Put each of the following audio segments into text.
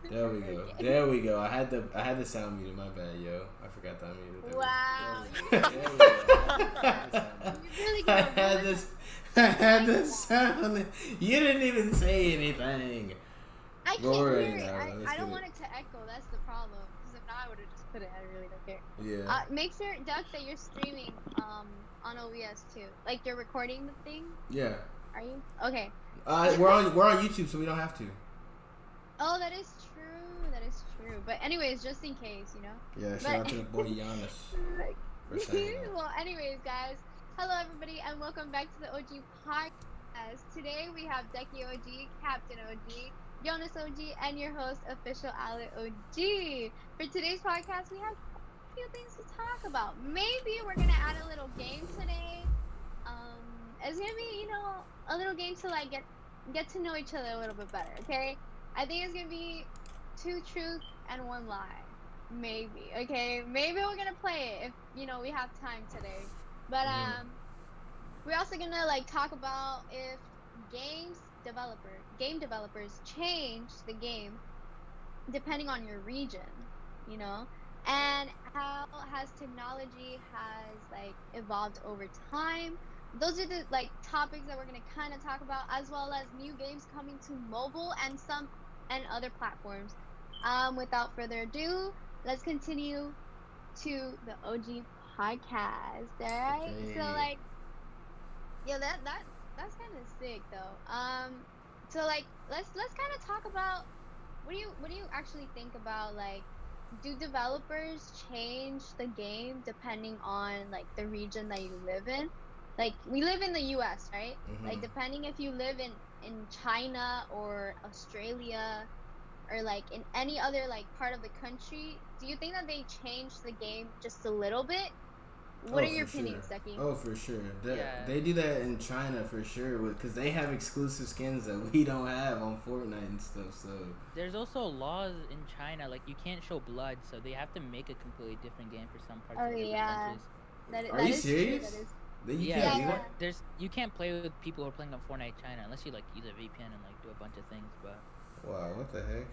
There we go. There we go. I had the sound muted. My bad, yo. I forgot that I muted. Wow. There we go. I had the sound muted. You really I gonna had ruin this. I had the sound. You didn't even say anything. I can't Go right hear it. now. Let's I don't get want it to echo. That's the problem. Because if not, I would have just put it. I really don't care. Yeah. Make sure, Duck, that you're streaming on OBS too. Like you're recording the thing. Yeah. Are you? Okay. We're on YouTube, so we don't have to. Oh, that is true. That is true. But anyways, just in case, you know. Yeah. Shout out to the boy Giannis. For saying that. Well, anyways, guys. Hello, everybody, and welcome back to the OG podcast. Today we have Ducky OG, Captain OG, Jonas OG, and your host, Official Outlet OG. For today's podcast, we have a few things to talk about. Maybe we're gonna add a little game today. It's gonna be, you know, a little game to like get to know each other a little bit better. Okay, I think it's gonna be 2 truths and 1 lie. Maybe. Okay, maybe we're gonna play it if you know we have time today. But we're also gonna like talk about if game developers change the game depending on your region, you know, and how has technology has like evolved over time. Those are the like topics that we're gonna kind of talk about, as well as new games coming to mobile and some and other platforms. Without further ado, let's continue to the OG podcast. All right. Okay. So like, yeah, that's kind of sick though. So like, let's kind of talk about what do you actually think about like, do developers change the game depending on like the region that you live in? Like we live in the U.S., right? Like depending if you live in China or Australia or like in any other like part of the country, do you think that they change the game just a little bit? What are your opinions, Ducky? Oh, for sure. They do that in China for sure, because they have exclusive skins that we don't have on Fortnite and stuff. So there's also laws in China, like you can't show blood, so they have to make a completely different game for some parts of different countries. Are you serious? You can't play with people who are playing on Fortnite China unless you like use a VPN and like do a bunch of things. But wow, what the heck?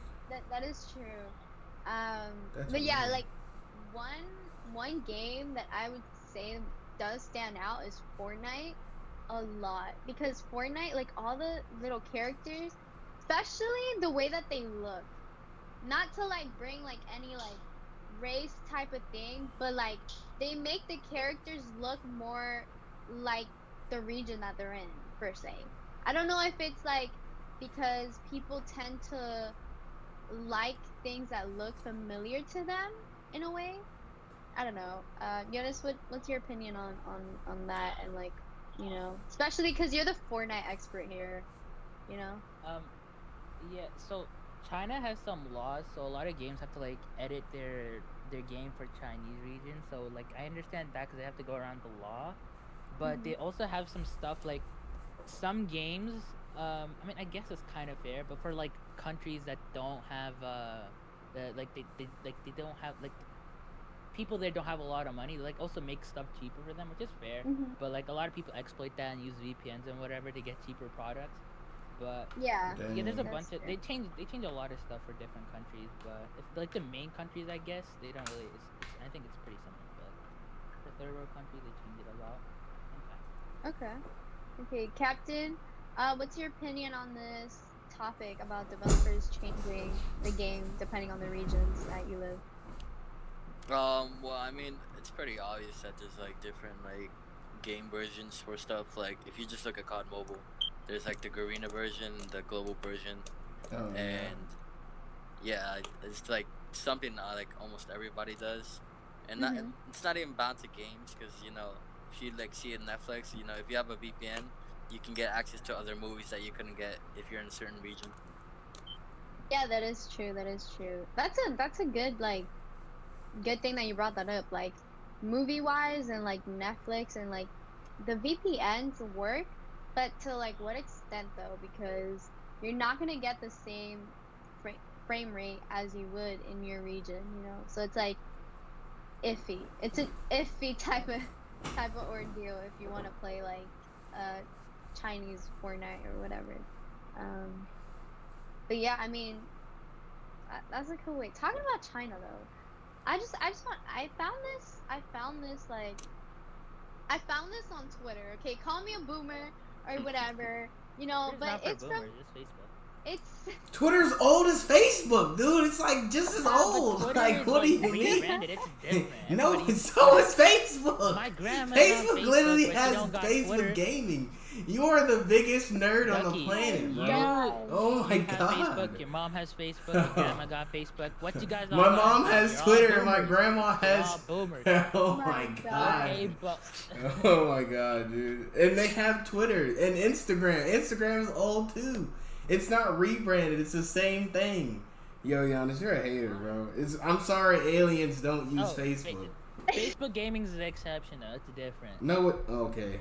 That is true. But weird. yeah, like one game that I would say does stand out is Fortnite a lot, because Fortnite, like all the little characters, especially the way that they look, not to like bring like any like race type of thing, but like they make the characters look more like the region that they're in per se. I don't know if it's like because people tend to like things that look familiar to them in a way. I don't know. Jonas, what's your opinion on that? And like, you know, especially because you're the Fortnite expert here, you know. Yeah. So China has some laws, so a lot of games have to like edit their game for Chinese region. So like I understand that because they have to go around the law, but they also have some stuff like some games. I mean, I guess it's kind of fair, but for like countries that don't have they don't have like people there don't have a lot of money, they like also make stuff cheaper for them, which is fair. But like a lot of people exploit that and use VPNs and whatever to get cheaper products. But yeah, there's a bunch of they change a lot of stuff for different countries. But if like the main countries, I guess they don't really. I think it's pretty similar. But like, the third world countries, they change it a lot. Okay, Captain. What's your opinion on this topic about developers changing the game depending on the regions that you live? Well, I mean, it's pretty obvious that there's like different like game versions for stuff. Like if you just look at COD Mobile, there's like the Garena version, the global version, and yeah, it's like something like almost everybody does, and it's not even bound to games, because you know if you like see it on Netflix, you know if you have a VPN, you can get access to other movies that you couldn't get if you're in a certain region. Yeah, that is true. That's a good like. Good thing that you brought that up, like movie wise and like Netflix and like the VPNs work, but to like what extent though, because you're not gonna get the same frame rate as you would in your region, you know, so it's like iffy. It's an iffy type of ordeal if you want to play like Chinese Fortnite or whatever. But yeah, I mean, That's a cool way. Talking about China though, I found this on Twitter. Okay, call me a boomer or whatever, you know. Twitter's But not for it's boomers, from it's Facebook. it's Twitter's old as Facebook, dude. It's like just as old. Twitter Like, is, what do you rebranded, mean? it's different. No, Everybody- so is Facebook. My grandma's Facebook on Facebook, literally but she has don't got Facebook Twitter. gaming. You are the biggest nerd on the Ducky, planet, bro. Yeah. Oh my you have god. Facebook, your mom has Facebook, your grandma got Facebook. What you guys all My got? mom has You're all Twitter. My boomers. grandma You're has. all boomers. Oh My my God. god. Okay, but Oh my god, dude. And they have Twitter and Instagram. Instagram's old too. It's not rebranded. It's the same thing. Yo, Giannis, you're a hater, bro. I'm sorry aliens don't use Facebook. Facebook gaming is the exception, though. It's different. No, okay.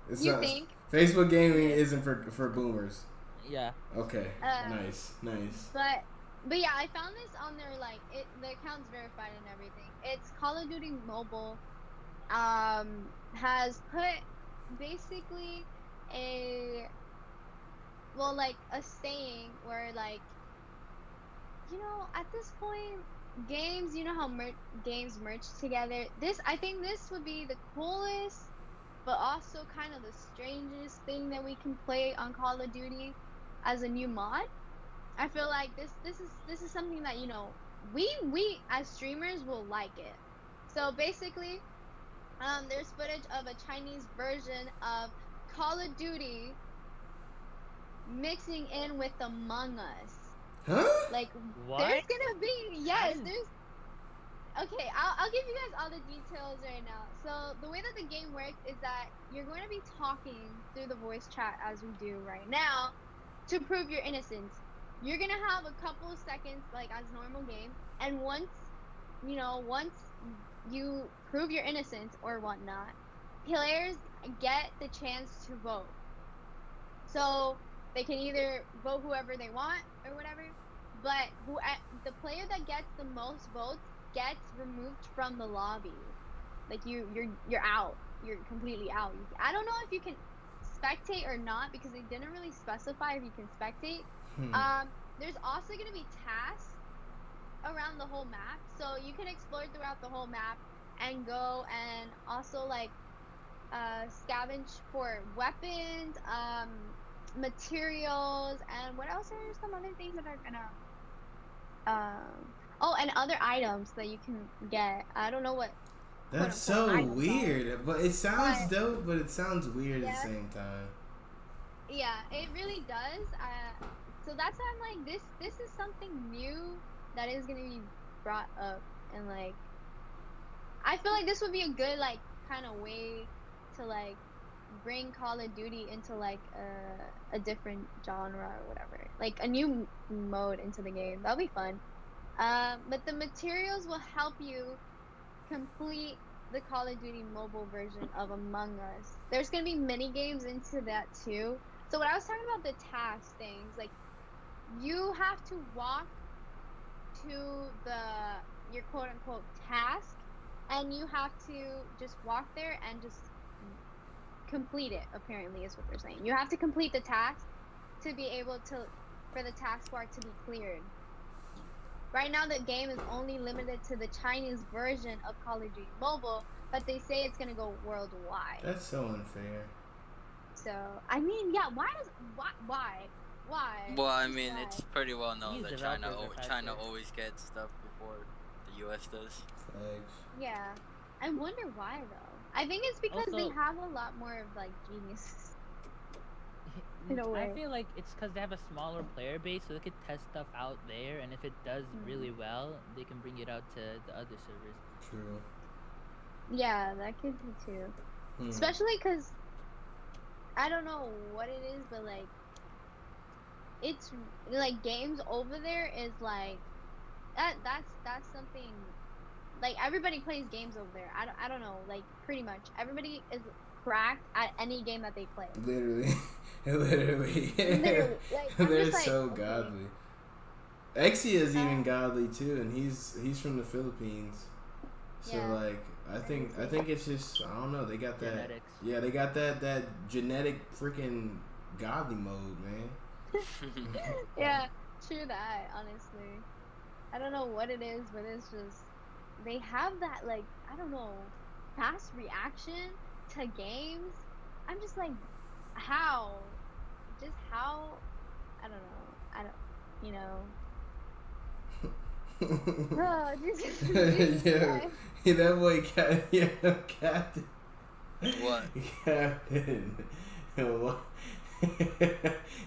It's you not, think? Facebook gaming isn't for boomers. Yeah. Okay. Nice. But yeah, I found this on their the account's verified and everything. It's Call of Duty Mobile has put basically a saying where at this point games, you know how games merge together. I think this would be the coolest but also kind of the strangest thing that we can play on Call of Duty as a new mod. I feel like this is something that we as streamers will like it. So basically, there's footage of a Chinese version of Call of Duty mixing in with Among Us. Huh? Like What? there's gonna be Okay, I'll give you guys all the details right now. So the way that the game works is that you're going to be talking through the voice chat as we do right now to prove your innocence. You're gonna have a couple of seconds as normal game, and once you prove your innocence or whatnot, players get the chance to vote. So they can either vote whoever they want or whatever, but the player that gets the most votes gets removed from the lobby. Like you're out. You're completely out. I don't know if you can spectate or not because they didn't really specify if you can spectate. There's also going to be tasks around the whole map, so you can explore throughout the whole map and go and also scavenge for weapons, materials, and what else are some other things that are gonna and other items that you can get. I don't know what. That's so weird, but it sounds dope, but it sounds weird at the same time. Yeah, it really does. So that's why I'm like, this is something new that is gonna be brought up, and I feel like this would be a good kind of way to bring Call of Duty into a different genre or whatever, a new mode into the game. That'll be fun. But the materials will help you complete the Call of Duty mobile version of Among Us. There's gonna be mini games into that too. So when I was talking about the task things, you have to walk to your quote unquote task, and you have to just walk there and just complete it. Apparently, is what they're saying. You have to complete the task to be able for the taskbar to be cleared. Right now, the game is only limited to the Chinese version of Call of Duty Mobile, but they say it's gonna go worldwide. That's so unfair. So, I mean, yeah, why? Well, I mean, it's pretty well known These that China developers are China faster. always gets stuff before the US does. Thanks. Yeah, I wonder why though. I think it's because they Also- have a lot more of geniuses. In a way. I feel like it's because they have a smaller player base, so they could test stuff out there, and if it does really well, they can bring it out to the other servers. True. Yeah, that could be too. Especially because I don't know what it is, but it's games over there is that's something everybody plays games over there. I don't know, pretty much everybody is cracked at any game that they play. Literally. Literally. Literally, I'm They're just so okay. godly. Exia is even godly too, and he's from the Philippines. So Yeah. I think it's just, I don't know, they got that. Genetics. Yeah, they got that genetic freaking godly mode, man. Yeah, true that, honestly. I don't know what it is, but it's just they have that like I don't know fast reaction to games. I'm just like, how? Just how? I don't know. I don't. You know. Oh, Jesus Yeah, Christ. that boy, yeah, Captain. What? Captain. What?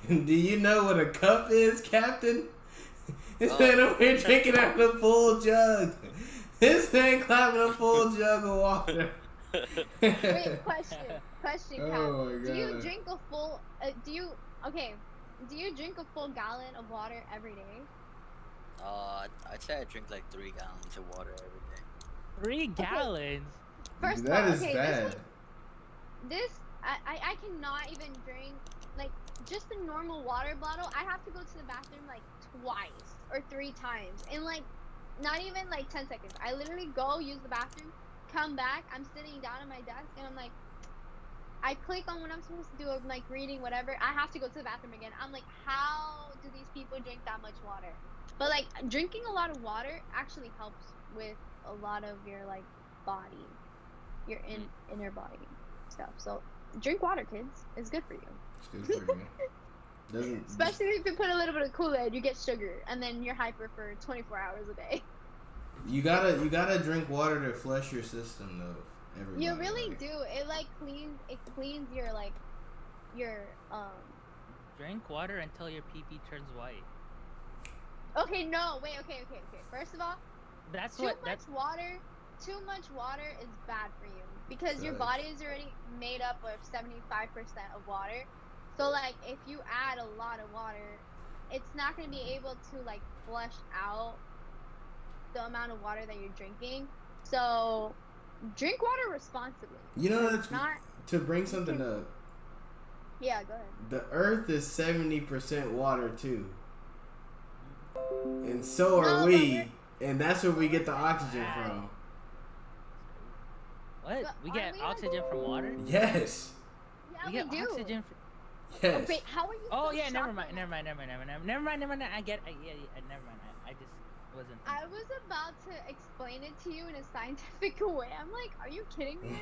Do you know what a cup is, Captain? This man over here drinking out of a full jug. This man clapping a full jug of water. Wait, question, Cap. Oh my Do you God. drink a full? Do you drink a full gallon of water every day? I'd say I drink like 3 gallons of water every day. 3 gallons. First of That all, is okay, bad. I cannot even drink like just a normal water bottle. I have to go to the bathroom like twice or 3 times in like not even like 10 seconds. I literally go use the bathroom, come back, I'm sitting down at my desk, and I'm like, I click on what I'm supposed to do. I'm like reading whatever. I have to go to the bathroom again. I'm like, how do these people drink that much water? But like drinking a lot of water actually helps with a lot of your like body, your inner body stuff. So drink water, kids. It's good for you. It's good for you. Doesn't Especially if you put a little bit of Kool-Aid, you get sugar, and then you're hyper for 24 hours a day. you gotta drink water to flush your system though. Everybody, You really like. do. It like cleans your like your Drink water until your pee turns white. Okay, no, wait, okay. First of all, That's too what. much water is bad for you because your Facts. body is already made up of 75% of water. So like if you add a lot of water, it's not going to be able to like flush out the amount of water that you're drinking. So drink water responsibly. You know, Like, that's not. to bring something up. Yeah, go ahead. The Earth is 70% water too, and so are No, we, and that's where we get the oxygen from. What? But We aren't get we, like- oxygen from water? Yes, Yeah, We we get do. oxygen from. yes. Wait, how are you? Oh so yeah, never shocked mind. by that? Never mind. I get. Yeah, never mind. I just wasn't. I was about to explain it to you in a scientific way. I'm like, are you kidding me?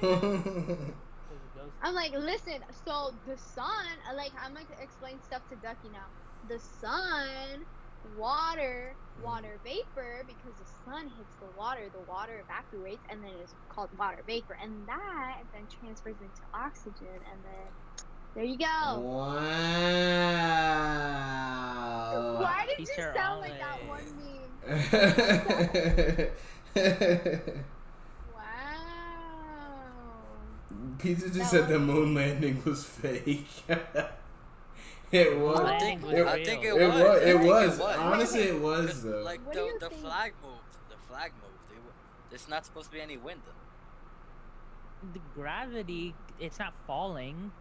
I'm like, listen, so the sun, like, I'm like to explain stuff to Ducky now. The sun, water vapor, because the sun hits the water evaporates, and then it's called water vapor, and that then transfers into oxygen, and then there you go. Wow. Why did you Teacher sound like that Ale. one meme? Wow. Pizza just That said the was- moon landing was fake. It was. I I think think, it I was think real. it was. It I think was. it was. Honestly, it was 'Cause, though. like What do you the think? flag moved. The flag moved. There's not supposed to be any wind. The gravity, it's not falling.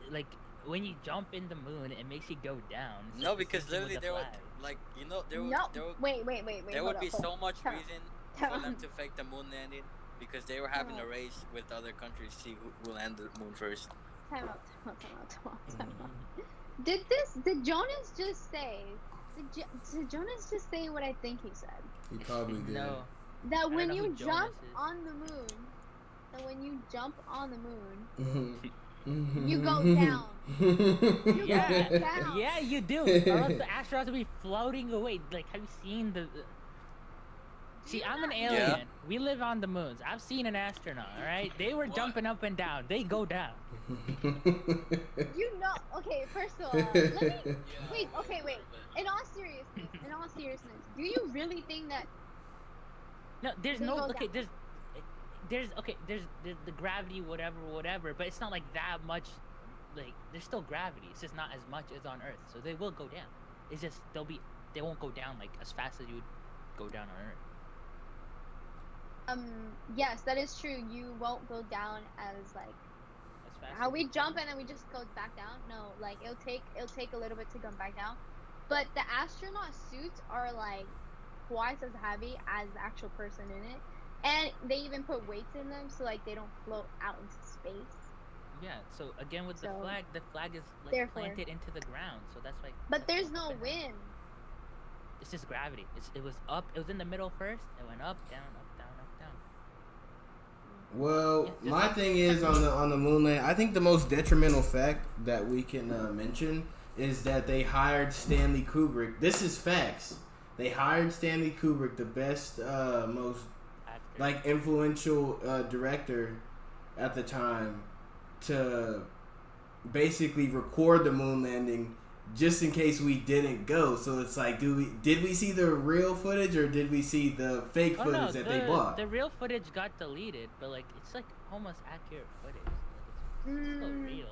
Like when you jump in the moon, it makes you go down. It's No, like the because same thing literally with the there would flag. like you know there would No, there would, wait. there hold would be up, hold so up. much Time out. reason Time for them out. to fake the moon landing because they were having a race with other countries to see who landed the moon first. Time out. Did Jonas just say? Did Jonas just say what I think he said? He probably did. No. That don't when know you who Jonas jump is. on the moon, Mhm. you go down. You Yeah, go down. yeah, you do. Or else the astronauts will be floating away. Like, have you seen the? See, you I'm an not- alien. Yeah. We live on the moons. I've seen an astronaut. All right, they were What? jumping up and down. They go down. You know. Okay, first of all, let me. Wait. Okay, wait. In all seriousness, do you really think that? No, there's They no. go Okay, down. there's the gravity, whatever. But it's not like that much. Like, there's still gravity. It's just not as much as on Earth. So they will go down. It's just they won't go down like as fast as you would go down on Earth. Yes, that is true. You won't go down as like As fast how as we you jump can. and then we just go back down. No, like it'll take a little bit to come back down. But the astronaut suits are like twice as heavy as the actual person in it, and they even put weights in them so like they don't float out into space. Yeah. So again, with So, the flag is like therefore- planted into the ground. So that's like. But that's there's what no happened. wind. It's just gravity. It was up. It was in the middle first. It went up, down, up, down, up, down. Well, Yeah, just my like- thing is on the moon landing. I think the most detrimental fact that we can mention is that they hired Stanley Kubrick. This is facts. They hired Stanley Kubrick, the best, most Actor. like influential director at the time, to basically record the moon landing just in case we didn't go. So it's like, did we see the real footage or did we see the fake Oh, footage no, that they bought? The real footage got deleted, but like it's like almost accurate footage. Like, it's still real.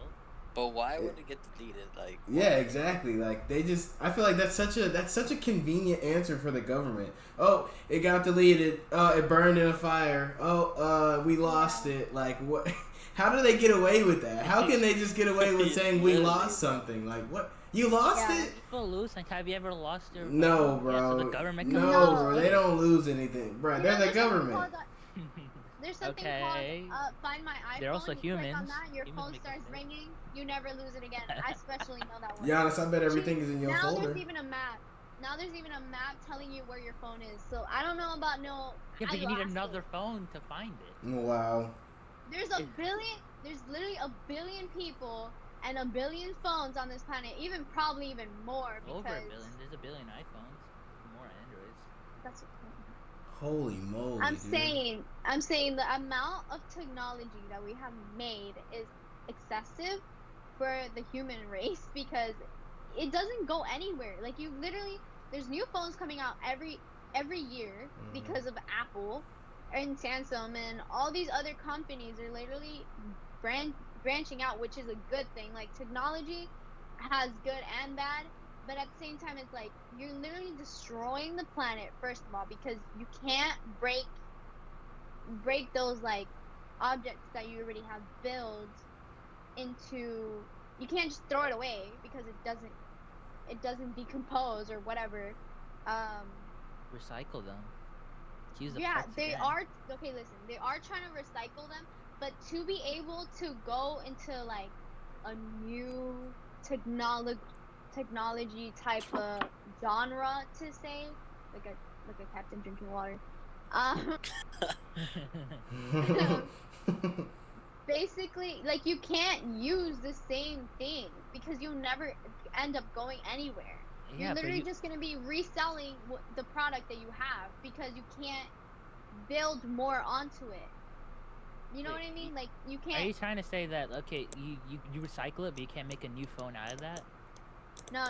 But why would it get deleted? Like, Yeah, exactly. Like they just, I feel like that's such a convenient answer for the government. Oh, it got deleted. It burned in a fire. Oh, we lost it. Like what? How do they get away with that? How can they just get away with saying we lost something? Like what? You lost Yeah. it? People lose. Like, have you ever lost your? No, phone? Yeah, so bro. the government No, comes No. bro. They don't lose anything, bro. You They're know, the there's something government. called, there's something Okay. called Find My iPhone. They're also you click on humans. that, your Humans phone make starts mistakes. ringing. You never lose it again. I especially know that one. Giannis, I bet everything is in your now folder. there's even a map. Now there's even a map telling you where your phone is. So I don't know about no. Yeah, I but you need lost another it. phone to find it. Wow. There's literally a billion people and a billion phones on this planet. Probably even more because Over a billion. There's a billion iPhones. More Androids. That's Holy moly, I'm dude. saying the amount of technology that we have made is excessive for the human race because it doesn't go anywhere. Like you literally, there's new phones coming out every year because of Apple and Samsung and all these other companies are literally branching out, which is a good thing. Like technology has good and bad, but at the same time it's like you're literally destroying the planet first of all because you can't break those like objects that you already have built into, you can't just throw it away because it doesn't decompose or whatever. Recycle them. Use the Yeah, parts they again. are okay. Listen, they are trying to recycle them, but to be able to go into like a new technology type of genre, to say like a captain drinking water. Basically, like you can't use the same thing because you'll never end up going anywhere. Yeah, You're but literally just gonna be reselling the product that you have because you can't build more onto it. You know Wait, what I mean? Like you Are you can't. trying to say that you recycle it, but you can't make a new phone out of that? No.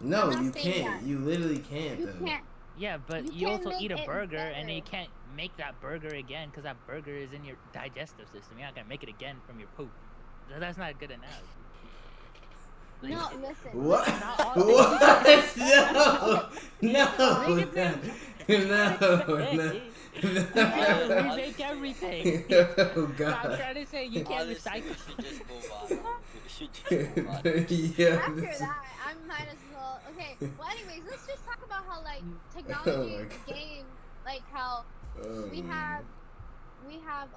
No, I'm not you saying can't. that. You literally can't. You though. can't. Yeah, but You you can't also make eat a it burger, and then you better. can't make that burger again because that burger is in your digestive system. You're not gonna make it again from your poop. That's not a good analogy. Like, No, listen. What? Not all What? things- No. Make it No. we No. make everything. Oh I'm God. trying to say you can't honestly, recycle. we should just move on. We should just move on. Yeah. After this is- that, I might as well. Okay. Well, anyways, let's just talk about how like Oh technology my God. game, like how we have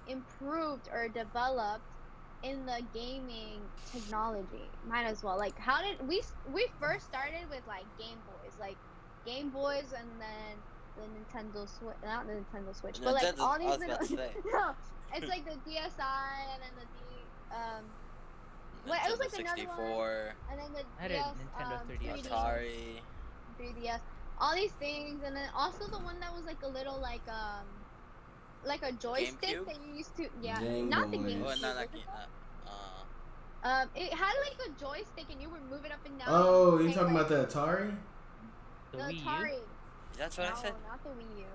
improved or developed in the gaming technology. Might as well. Like, how did we first started with like Game Boys, and then the Nintendo Switch, not the Nintendo Switch, but like Nintendo- all I these was about to say. no, it's like the DSi and then Wait, it was like Nintendo another one, 64, and then the I had a DS, Nintendo 3DS. 3D, Atari. 3DS, all these things, and then also the one that was like a little like a joystick GameCube? that you used to, yeah, Game not the Boy. GameCube. Oh, no, not what's it game. called? It had like a joystick and you would move it up and down. Oh, and you're talking like, about the Atari? The the Wii U? Atari. That's what No, I said. not the Wii U.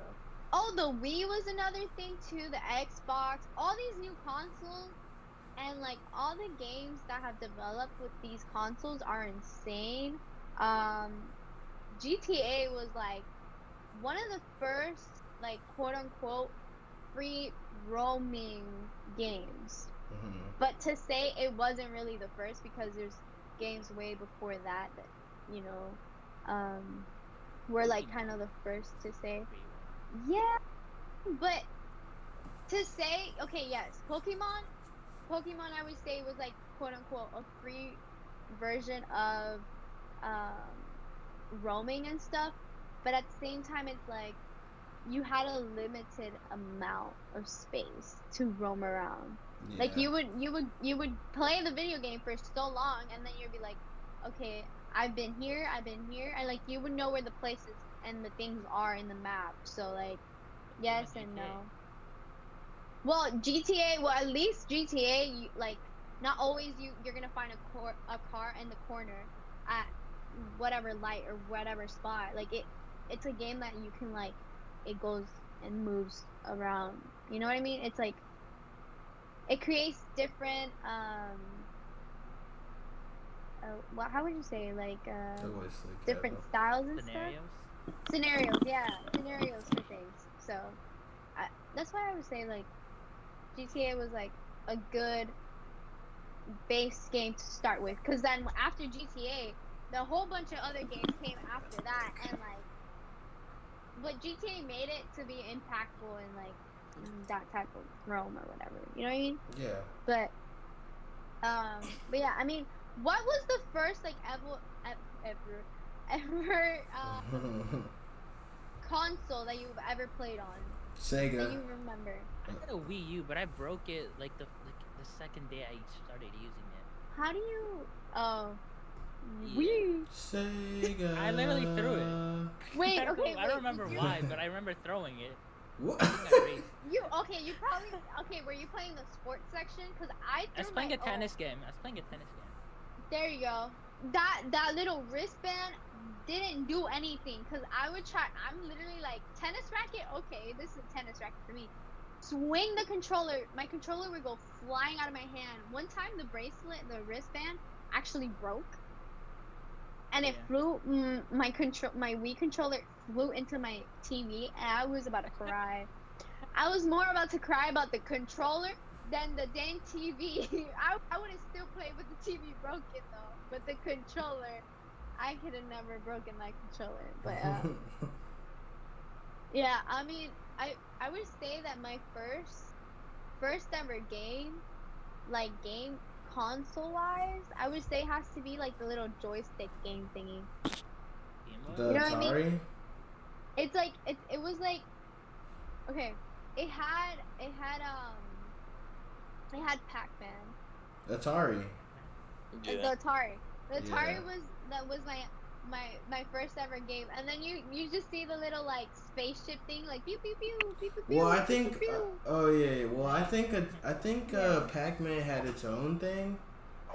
Oh, the Wii was another thing too. The Xbox, all these new consoles, and like all the games that have developed with these consoles are insane. GTA was like one of the first, like, quote unquote free roaming games. Mhm. But to say it wasn't really the first, because there's games way before that you know were like kind of the first to say. Yeah, but to say, okay, yes, Pokemon I would say was like quote unquote a free version of roaming and stuff, but at the same time, it's like you had a limited amount of space to roam around. Yeah. Like you would play the video game for so long, and then you'd be like, okay, I've been here, and like you would know where the places and the things are in the map. So like, yes and no. Well, GTA, well at least GTA, you, like not always you're gonna find a car in the corner at whatever light or whatever spot. Like it's a game that you can like, it goes and moves around. You know what I mean? It's like it creates different how would you say, like different styles and Scenarios? stuff. Scenarios, yeah, scenarios for things. So that's why I would say like GTA was like a good base game to start with, because then after GTA, the whole bunch of other games came after that, and like, but GTA made it to be impactful in like that type of realm or whatever. You know what I mean? Yeah. But yeah, I mean, what was the first like ever console that you've ever played on? Sega. That you remember? I had a Wii U, but I broke it like the second day I started using it. How do you? Oh, Yeah. Wii. Sega. I literally threw it. Wait, I don't, okay, I don't wait, remember did you- why, but I remember throwing it. What? I think I raced. You probably were you playing the sports section? Because I I was threw playing my a tennis game. I was playing a tennis game. There you go. That little wristband didn't do anything, because I would try. I'm literally like, tennis racket. Okay, this is a tennis racket for me. Swing the controller. My controller would go flying out of my hand. One time, the wristband actually broke, and it flew. My Wii controller flew into my TV, and I was about to cry. I was more about to cry about the controller than the dang TV. I would have still played with the TV broken though, but the controller, I could have never broken that controller. But yeah, I mean, I would say that my first ever game, like game console wise, I would say has to be like the little joystick game thingy. Game Boy? The You know what I mean? Atari? It's like it was like, okay, it had Pac-Man. Atari. The Yeah. Atari. The Atari Yeah. was my first ever game, and then you just see the little like spaceship thing, like pew pew pew pew pew pew. Well, I pew, think. pew, pew. Oh yeah. Well, I think Pac-Man had its own thing,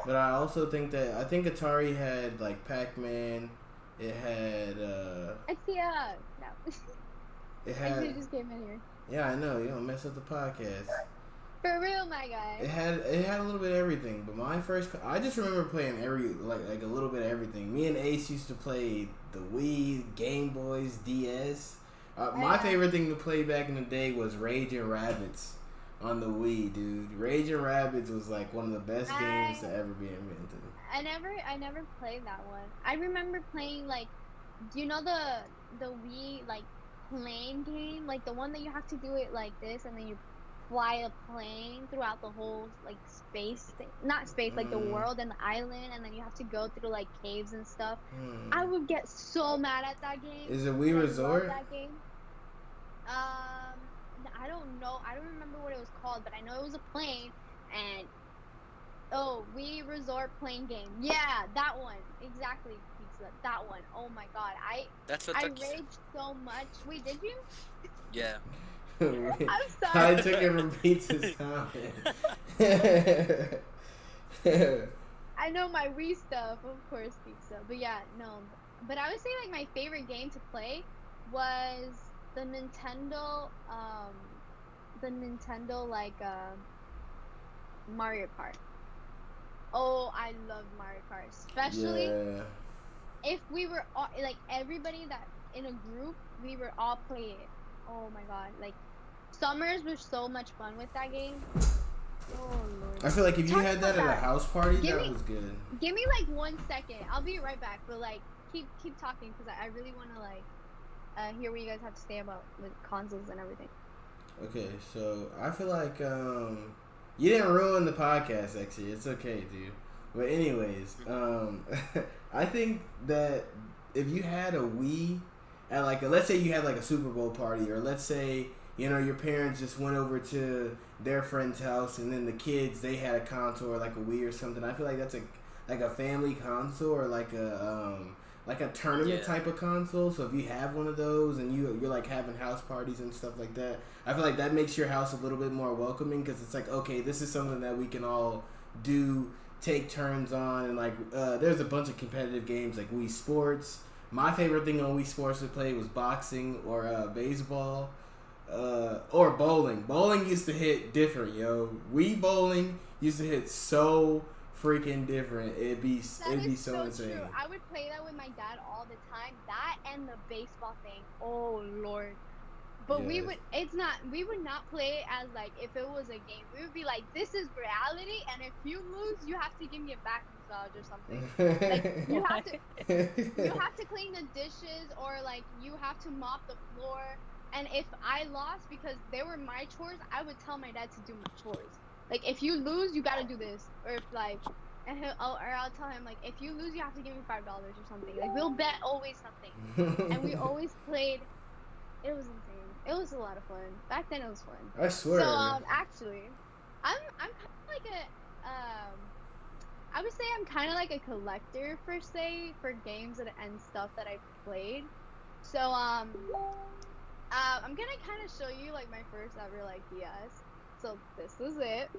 but I also think Atari had like Pac-Man. It had. It's the no. It I had. just came in here. Yeah, I know. You don't mess up the podcast. For real, my guy. It had a little bit of everything, but I just remember playing like a little bit of everything. Me and Ace used to play the Wii, Game Boys, DS. My favorite thing to play back in the day was Raging Rabbits on the Wii, dude. Raging Rabbits was like one of the best games to ever be invented. I never played that one. I remember playing like, do you know the Wii like plane game, like the one that you have to do it like this, and then you fly a plane throughout the whole like space thing, not space, like the world and the island, and then you have to go through like caves and stuff. I would get so mad at that game. Is it Wii Resort? That game. I don't know. I don't remember what it was called, but I know it was a plane, and Wii Resort plane game. Yeah, that one exactly. Pizza. That one. Oh my god, I raged so much. Wait, did you? Yeah. I'm sorry. I took it from Pizza's comment. I know my Wii stuff, of course, pizza. But yeah, no. But I would say like my favorite game to play was the Nintendo like Mario Kart. Oh, I love Mario Kart, especially if we were all, like everybody that in a group, we were all playing it. Oh my god, like summers were so much fun with that game. Oh lord. I feel like if you had that at a house party, that was good. Give me like 1 second. I'll be right back. But like, keep talking because I really want to like hear what you guys have to say about the consoles and everything. Okay, so I feel like you didn't ruin the podcast. Actually, it's okay, dude. But anyways, I think that if you had a Wii at like let's say you had like a Super Bowl party, or let's say your parents just went over to their friend's house, and then the kids they had a console or like a Wii or something. I feel like that's a family console or like a tournament type of console. So if you have one of those and you're like having house parties and stuff like that, I feel like that makes your house a little bit more welcoming, because it's like, okay, this is something that we can all do, take turns on, and like there's a bunch of competitive games like Wii Sports. My favorite thing on Wii Sports to play was boxing or baseball or bowling. Bowling used to hit different, yo. Wii bowling used to hit so freaking different. It'd be so insane. True. I would play that with my dad all the time. That and the baseball thing. Oh Lord. But we would not play it as like if it was a game. We would be like, this is reality, and if you lose, you have to give me a back massage or something. Like you have to clean the dishes, or like you have to mop the floor. And if I lost because they were my chores, I would tell my dad to do my chores. Like, if you lose, you gotta do this. Or if like, I'll tell him like, if you lose, you have to give me $5 or something. Like, we'll bet always something. And we always played. It was insane. It was a lot of fun. Back then, it was fun. I swear. So actually, I'm kind of like I would say I'm kind of like a collector per se for games and stuff that I've played. So I'm gonna kind of show you like my first ever like DS. So this is it.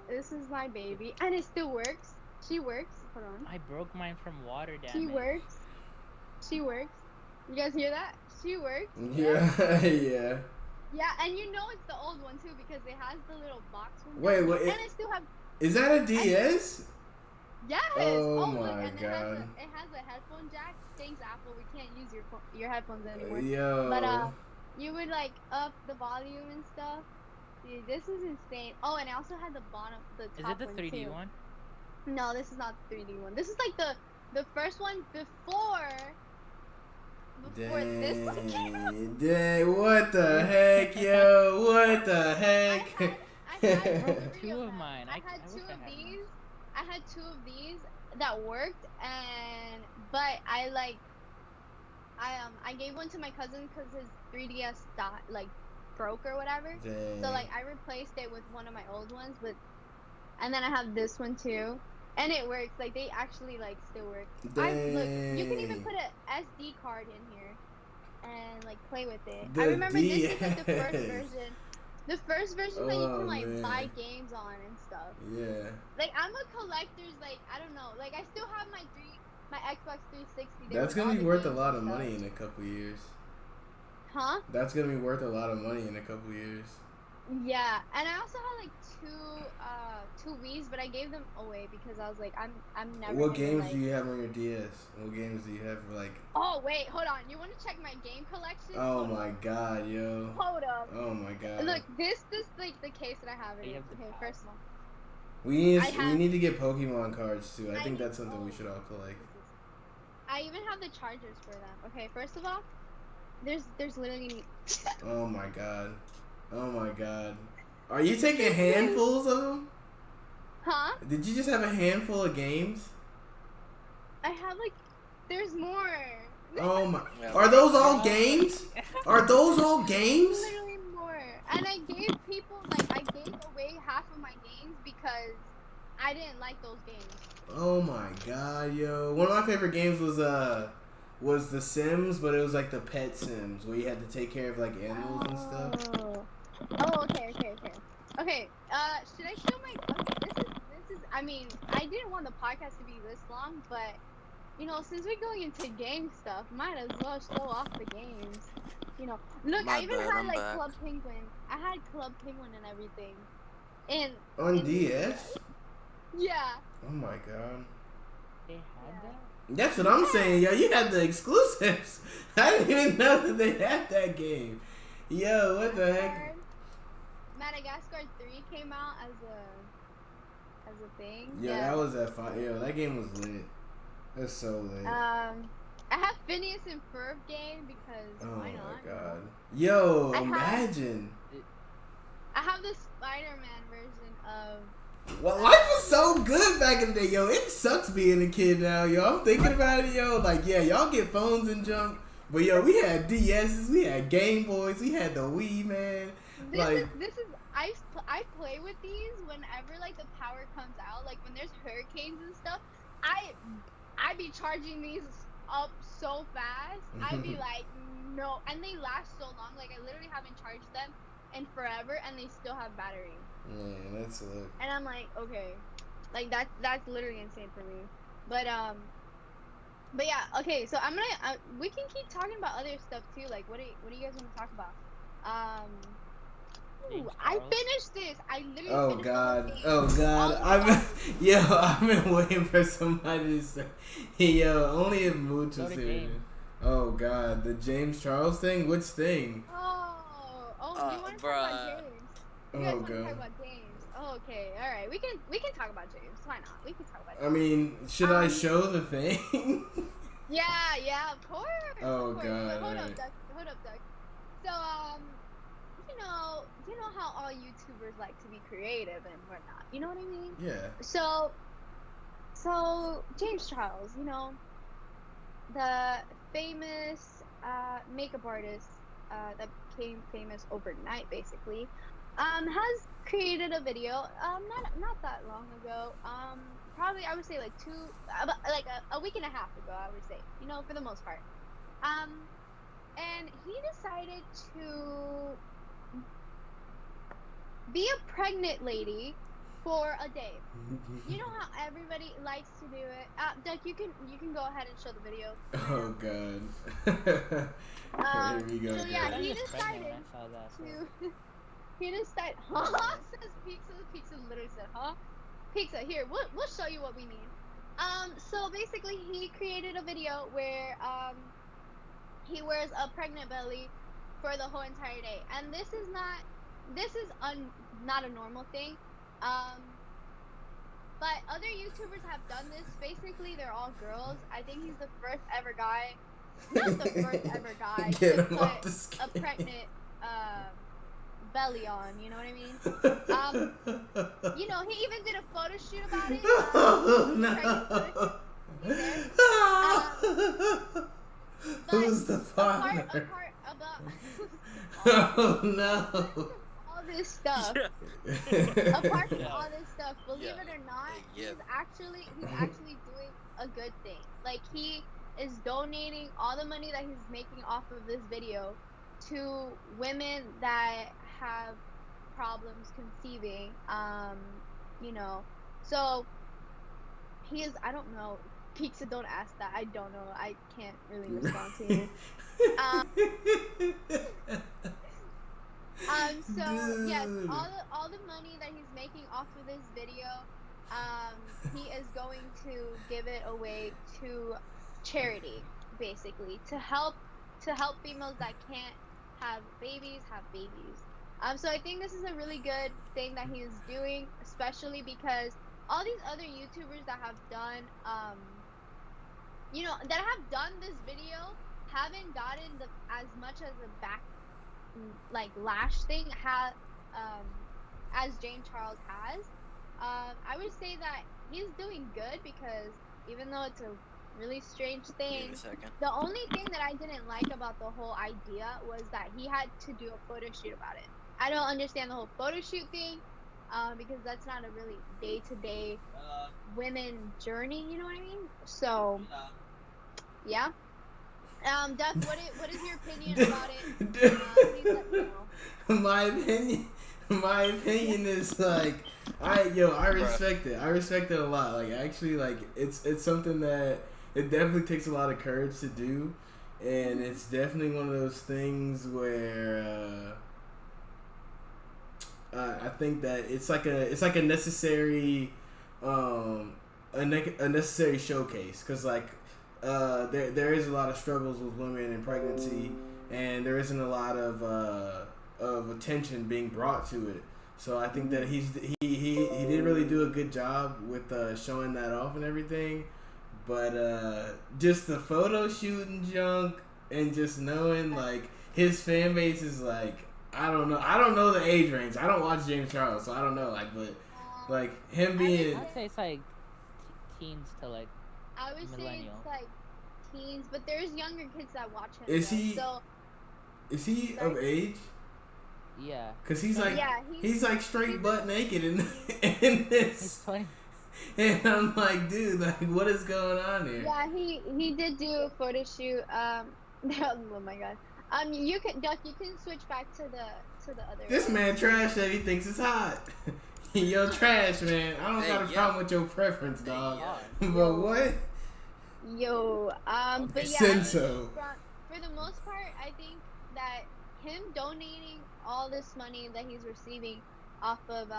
This is my baby, and it still works. She works. Hold on. I broke mine from water damage. She works. She works. You guys hear that? She works. Yeah, yeah. Yeah, and you know it's the old one too because it has the little box one. Wait, and I still have. Is that a DS? Yes. Oh look, my and god. It has a headphone jack. Thanks, Apple. We can't use your headphones anymore. Yo. But you would like up the volume and stuff. Dude, this is insane. Oh, and I also had the bottom, the top one. Is it the 3D too. one? No, this is not the 3D one. This is like the first one before this one came out. Dang, what the heck, yo? What the heck? I had Two of mine. I had two of these. I had two of these that worked, but I gave one to my cousin because his 3DS broke or whatever. Dang. So like I replaced it with one of my old ones, and then I have this one too, and it works. Like they actually like still work. Look, you can even put a SD card in here and like play with it. I remember this is like the first version. The first version that you can like buy games on and stuff. Yeah. Like I'm a collector's like I don't know. Like I still have my Xbox 360. That's gonna be worth a lot of money in a couple years. Huh? That's gonna be worth a lot of money in a couple years. Yeah, and I also had like two Wii's, but I gave them away because I was like, I'm never. What games do you have on your DS? What games do you have for like? Oh wait, hold on. You want to check my game collection? Oh my god, yo. Hold up. Oh my god. Look, this like the case that I have it in. Okay, first of all. We need to get Pokemon cards too. I think that's something we should all collect. I even have the chargers for them. Okay, first of all, there's literally. Oh my god. Oh my god. Are you taking handfuls of them? Huh? Did you just have a handful of games? I have like, there's more. Oh my. Are those all games? Are those all games? Literally more. And I gave people, I gave away half of my games because I didn't like those games. Oh my god, yo. One of my favorite games was The Sims, but it was like the pet Sims where you had to take care of like animals and stuff. Oh, okay. Okay, should I show my, this is, I mean, I didn't want the podcast to be this long, but, since we're going into game stuff, might as well show off the games. Look, I even had, Club Penguin. I had Club Penguin and everything. On DS? Yeah. Oh my god. They had that? That's what I'm saying, yo. You had the exclusives. I didn't even know that they had that game. Yo, what the heck? Madagascar 3 came out as a thing. Yo, yeah. that was at 5. Yo, that game was lit. That's so lit. I have Phineas and Ferb game because why not? Oh my god. Yo, imagine. I have the Spider-Man version of Well, life was so good back in the day, yo. It sucks being a kid now, yo. I'm thinking about it, yo. Like, yeah, y'all get phones and junk, but yo, we had DSs, we had Game Boys, we had the Wii, man. I play with these whenever like the power comes out, like when there's hurricanes and stuff. I be charging these up so fast. I'd be like, no, and they last so long. Like I literally haven't charged them in forever, and they still have battery. Man, that's it. And I'm like, okay, like that's literally insane for me. But yeah, okay. So I'm gonna we can keep talking about other stuff too. Like what do you guys want to talk about? Ooh, I finished this. I literally finished the whole thing. Oh God! I've been waiting for somebody to say, yo, only if Mooch was here. Oh God, the James Charles thing. Which thing? Oh, you want to talk about James? You guys want to talk about James? Oh, okay, all right. We can talk about James. Why not? We can talk about James. I mean, should I show the thing? Yeah, of course. Oh of course. God! Hold up, Duck. So you know how all YouTubers like to be creative and whatnot. You know what I mean? Yeah. So James Charles, you know, the famous makeup artist that became famous overnight, basically, has created a video not that long ago. Probably I would say like a week and a half ago. I would say, you know, for the most part. And he decided to be a pregnant lady for a day. You know how everybody likes to do it. Duck, you can go ahead and show the video. Oh God. Here we go. So yeah, he decided to. He decided. Huh? Says Pizza literally said, huh? Pizza. Here, we'll show you what we mean. So basically, he created a video where he wears a pregnant belly for the whole entire day, and this is not a normal thing. But other YouTubers have done this. Basically, they're all girls. I think he's the first ever guy, not the first ever guy, to put a pregnant belly on. You know what I mean? You know, he even did a photo shoot about it. Who's the father? Oh no! All this stuff. Apart from all this stuff, believe it or not, he's actually doing a good thing. Like, he is donating all the money that he's making off of this video to women that have problems conceiving. You know, so he is. I don't know. Pizza, don't ask that. I don't know. I can't really respond to you. So yes, all the money that he's making off of this video, he is going to give it away to charity, basically, to help females that can't have babies. So I think this is a really good thing that he is doing, especially because all these other YouTubers that have done, that have done this video haven't gotten as much as a back, like, lash thing as James Charles has. I would say that he's doing good, because even though it's a really strange thing, the only thing that I didn't like about the whole idea was that he had to do a photo shoot about it. I don't understand the whole photo shoot thing, because that's not a really day-to-day women journey, you know what I mean? So, yeah. Duck, what is your opinion about it? Please let me know. My opinion is, like, I respect it. I respect it a lot. Like, actually, like, it's something that it definitely takes a lot of courage to do, and it's definitely one of those things where I think that it's like a necessary a necessary showcase, because like there is a lot of struggles with women in pregnancy, and there isn't a lot of attention being brought to it. So I think that he did really do a good job with showing that off and everything. But just the photo shoot and junk, and just knowing like his fan base is like, I don't know the age range. I don't watch James Charles, so I don't know, like, but Like him I would being. I'd say it's like teens to like I would say millennial. it's like teens, but there's younger kids that watch him. Is though. he- So Is he Sorry? of age? Yeah. Cause he's like yeah, he's like straight he's- butt naked in He's this, 20. and I'm like, dude, like what is going on here? Yeah, he did do a photo shoot. Oh my god. You can Duck. You can switch back to the other. This man trash that he thinks is hot. Yo, trash man. I don't Hey, got a yeah. problem with your preference, dog. yeah. But what? Yo, but yeah. Senso. For the most part, I think that him donating all this money that he's receiving off of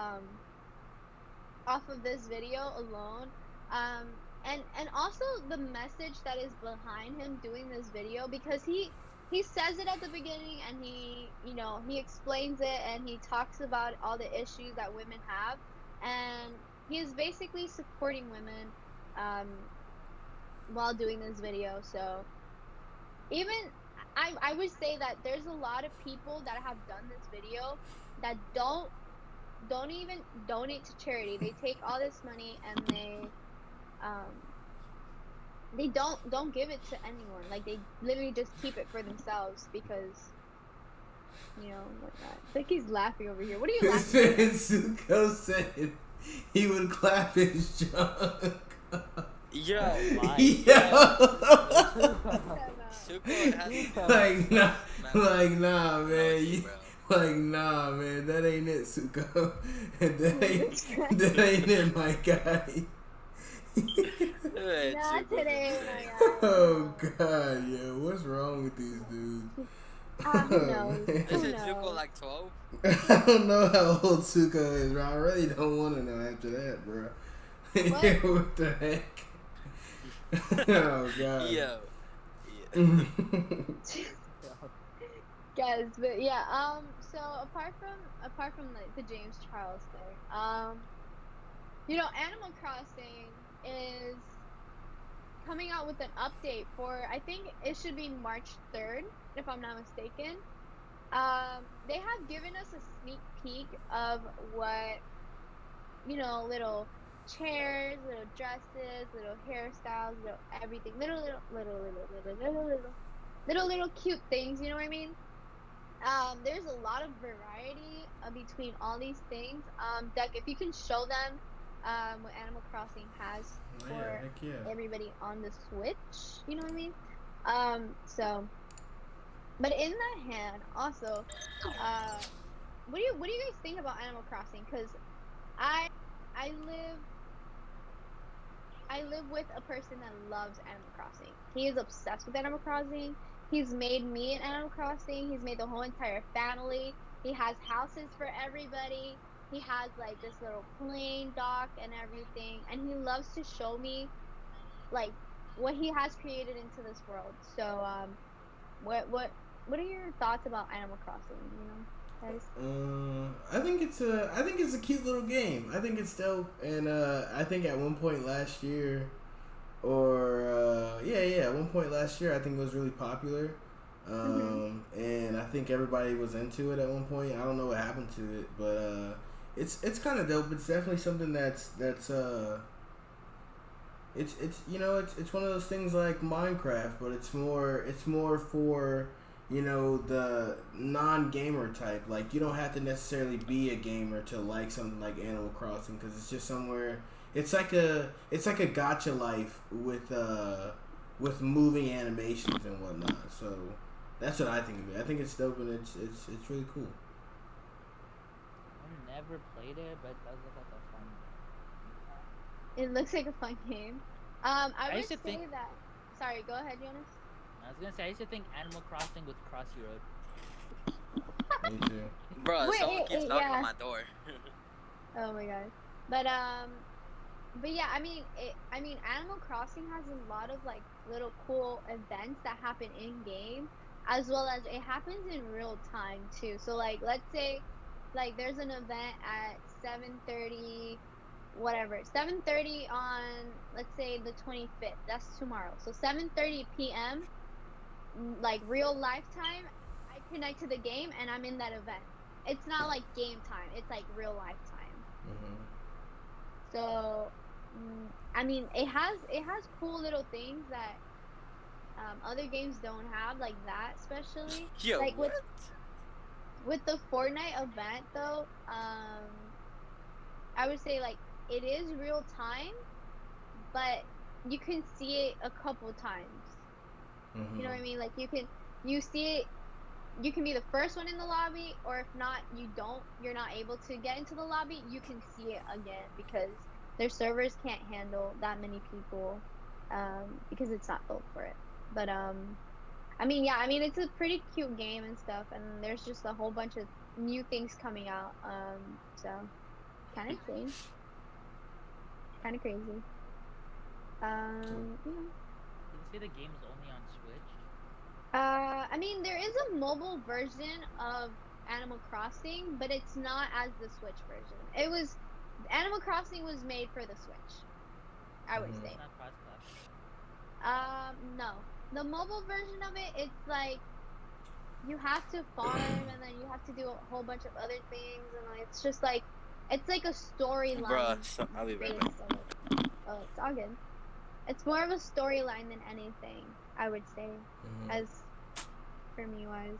this video alone, and also the message that is behind him doing this video, because he says it at the beginning, and he explains it, and he talks about all the issues that women have, and he is basically supporting women while doing this video. So even I would say that there's a lot of people that have done this video that don't even donate to charity. They take all this money and they don't give it to anyone. Like, they literally just keep it for themselves because, whatnot. I think he's laughing over here. What are you This laughing man Zuko said he would clap his junk. Yo, My Yo. at? Suko has Like nah, man, nah, man. OG, You, bro. like nah, man. That ain't it, Zuko. that ain't it, my guy. Yeah, Not Zuko. today, my God. Oh god, yeah. What's wrong with these dudes? Who knows? man. Who Isn't knows? Zuko like 12? I don't know how old Zuko is, bro. I really don't want to know after that, bro. What? What the heck? Oh god. Yo. Guys, but yeah, so apart from like the James Charles thing, Animal Crossing is coming out with an update for, I think it should be March 3rd, if I'm not mistaken. They have given us a sneak peek of what, little chairs, little dresses, little hairstyles, little everything, little cute things, you know what I mean? There's a lot of variety between all these things. Duck, if you can show them what Animal Crossing has Oh, for yeah, heck yeah. everybody on the Switch, you know what I mean? But in that hand, also, what do you guys think about Animal Crossing? Because I live with a person that loves Animal Crossing. He is obsessed with Animal Crossing. He's made me an Animal Crossing. He's made the whole entire family. He has houses for everybody. He has like this little plane dock and everything. And he loves to show me like what he has created into this world. So what are your thoughts about Animal Crossing, guys? I think it's a cute little game. I think it's dope, and I think at one point last year, at one point last year, I think it was really popular, and I think everybody was into it at one point. I don't know what happened to it, but it's kind of dope. It's definitely something that's it's one of those things like Minecraft, but it's more for the non-gamer type. Like, you don't have to necessarily be a gamer to like something like Animal Crossing, because it's just somewhere. It's like a gacha life with moving animations and whatnot. So that's what I think of it. I think it's dope, and it's really cool. I've never played it, but it does look like a fun game. It looks like a fun game. I would used to say think- that. Sorry, go ahead, Jonas. I was gonna say, I used to think Animal Crossing was Crossy Road. Me too. Bro, Wait, someone keeps knocking yeah. on my door. Oh my god. But yeah, I mean, Animal Crossing has a lot of like little cool events that happen in game, as well as it happens in real time too. So like, let's say, like there's an event at 7:30, whatever, 7:30 on, let's say the 25th. That's tomorrow. So 7:30 p.m. like real lifetime, I connect to the game and I'm in that event. It's not like game time. It's like real lifetime. So, I mean, it has cool little things that other games don't have, like that especially. Yo, Like what? with the Fortnite event though, I would say like it is real time, but you can see it a couple times. You know what I mean? Like you see it, you can be the first one in the lobby, or if not, you're not able to get into the lobby, you can see it again because their servers can't handle that many people, because it's not built for it. But I mean, yeah, I mean it's a pretty cute game and stuff, and there's just a whole bunch of new things coming out. So kind of crazy. Kind of crazy. Yeah. Did you say the game is only on Switch? I mean, there is a mobile version of Animal Crossing, but it's not as the Switch version. Animal Crossing was made for the Switch, I would say. It's not cross-platform. No. The mobile version of it, it's like you have to farm and then you have to do a whole bunch of other things, and it's just like it's like a storyline. Bruh, so I'll be right back. Oh, it's all good. It's more of a storyline than anything, I would say, as for me wise.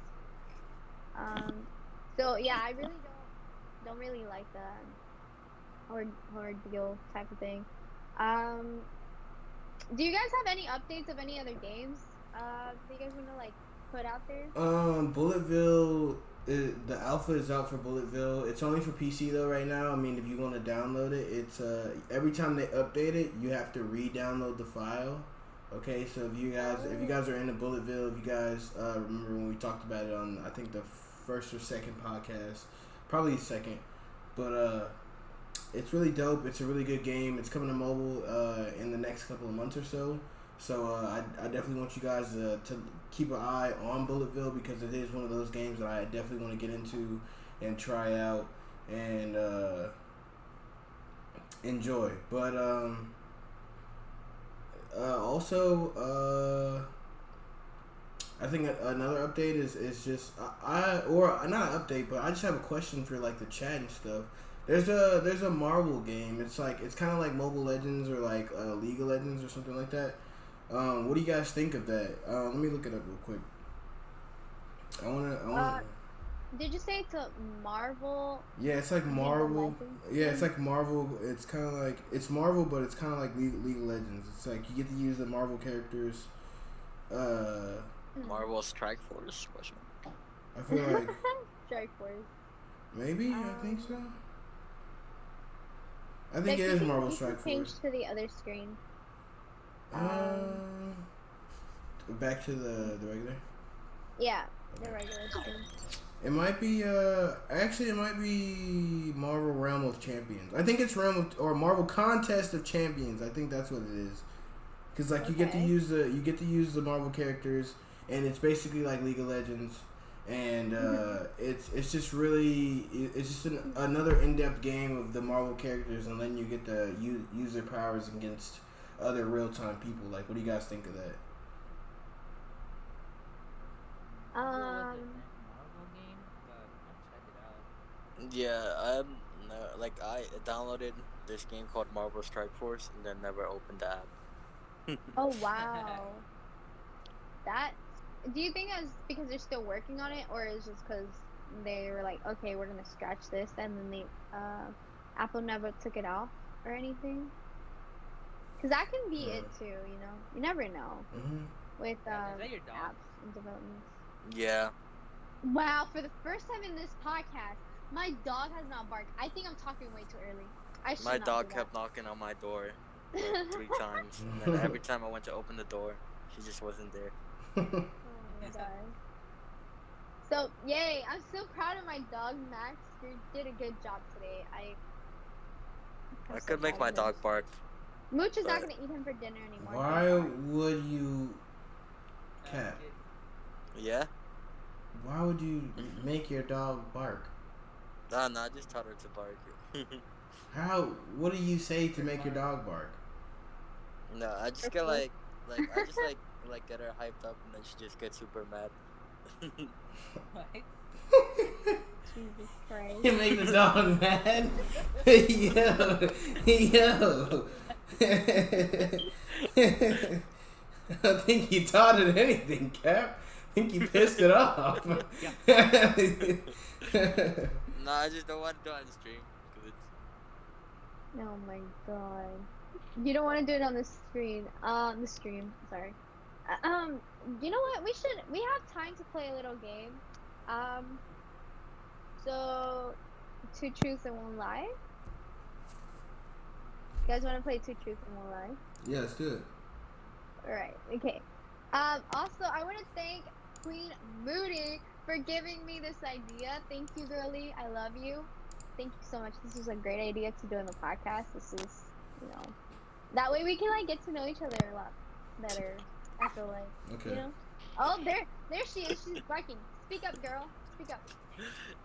So yeah, I really don't really like the ordeal type of thing. Do you guys have any updates of any other games that you guys want to like put out there? Bulletville, the alpha is out for Bulletville. It's only for PC though right now. I mean, if you want to download it, it's every time they update it, you have to re-download the file. Okay, so if you guys are into Bulletville, if you guys remember when we talked about it on, I think the first or second podcast, probably the second, but it's really dope. It's a really good game. It's coming to mobile in the next couple of months or so. So I definitely want you guys to keep an eye on Bulletville because it is one of those games that I definitely want to get into and try out and enjoy. But also I think another update is just or not an update, but I just have a question for like the chat and stuff. There's a Marvel game. It's kind of like Mobile Legends or like League of Legends or something like that. What do you guys think of that? Let me look it up real quick. I wanna. Did you say it's a Marvel? Yeah, it's like Marvel. Yeah, it's like Marvel. It's kind of like it's Marvel, but it's kind of like League of Legends. It's like you get to use the Marvel characters. Marvel Strike Force? Question. I feel like Strike Force. Maybe I think so. I think it is Marvel Strike Force. Change to the other screen. Back to the regular. Yeah, the regular screen. It might be actually it might be Marvel Realm of Champions. I think it's Marvel Contest of Champions. I think that's what it is. Cuz like you get to use the Marvel characters and it's basically like League of Legends and it's just another in-depth game of the Marvel characters and then you get to use their powers against other real-time people. Like what do you guys think of that? Marvel game, but I'll check it out. Yeah, I downloaded this game called Marvel Strike Force and then never opened the app. Oh wow. Do you think it's because they're still working on it, or is it just because they were like, okay, we're gonna scratch this, and then Apple never took it off or anything? Because that can be it too, you know. You never know with Is that your dog? apps and developments. Yeah. Wow, for the first time in this podcast, my dog has not barked. I think I'm talking way too early. My dog kept knocking on my door like 3 times, and then every time I went to open the door, she just wasn't there. Oh my god. So, yay, I'm so proud of my dog, Max. You did a good job today. I could make my dog bark. Mooch is not going to eat him for dinner anymore. Why would you cat? Yeah? Why would you make your dog bark? No, I just taught her to bark. What do you say to make your dog bark? No, I just get I just get her hyped up and then she just gets super mad. What? Jesus Christ. You make the dog mad. Yo. I think you taught it anything, Cap. I think you pissed it off. No, I just don't want to do it on the stream. 'Cause it's... Oh my god. You don't want to do it on the screen. The stream. Sorry. You know what? We have time to play a little game. So, 2 truths and 1 lie. You guys want to play 2 truths and 1 lie? Yeah, let's do it. Alright, okay. Also, I want to thank Queen Moody for giving me this idea. Thank you, girlie. I love you. Thank you so much. This was a great idea to do in the podcast. This is, you know, that way we can, like, get to know each other a lot better, I feel like. Okay. You know? Oh, there she is. She's barking. Speak up, girl. Speak up.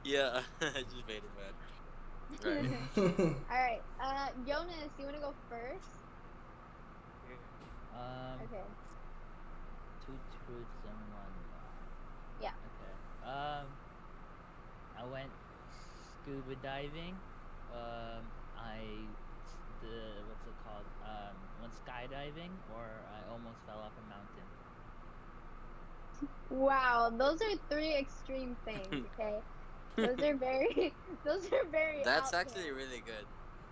Yeah, I just made it mad. Right. Alright, Jonas, you want to go first? Okay. 2 truths and 1 lie. Yeah. Okay. I went scuba diving. What's it called? Went skydiving, or I almost fell off a mountain. Wow, those are 3 extreme things, okay? Those are very That's out actually there. really good.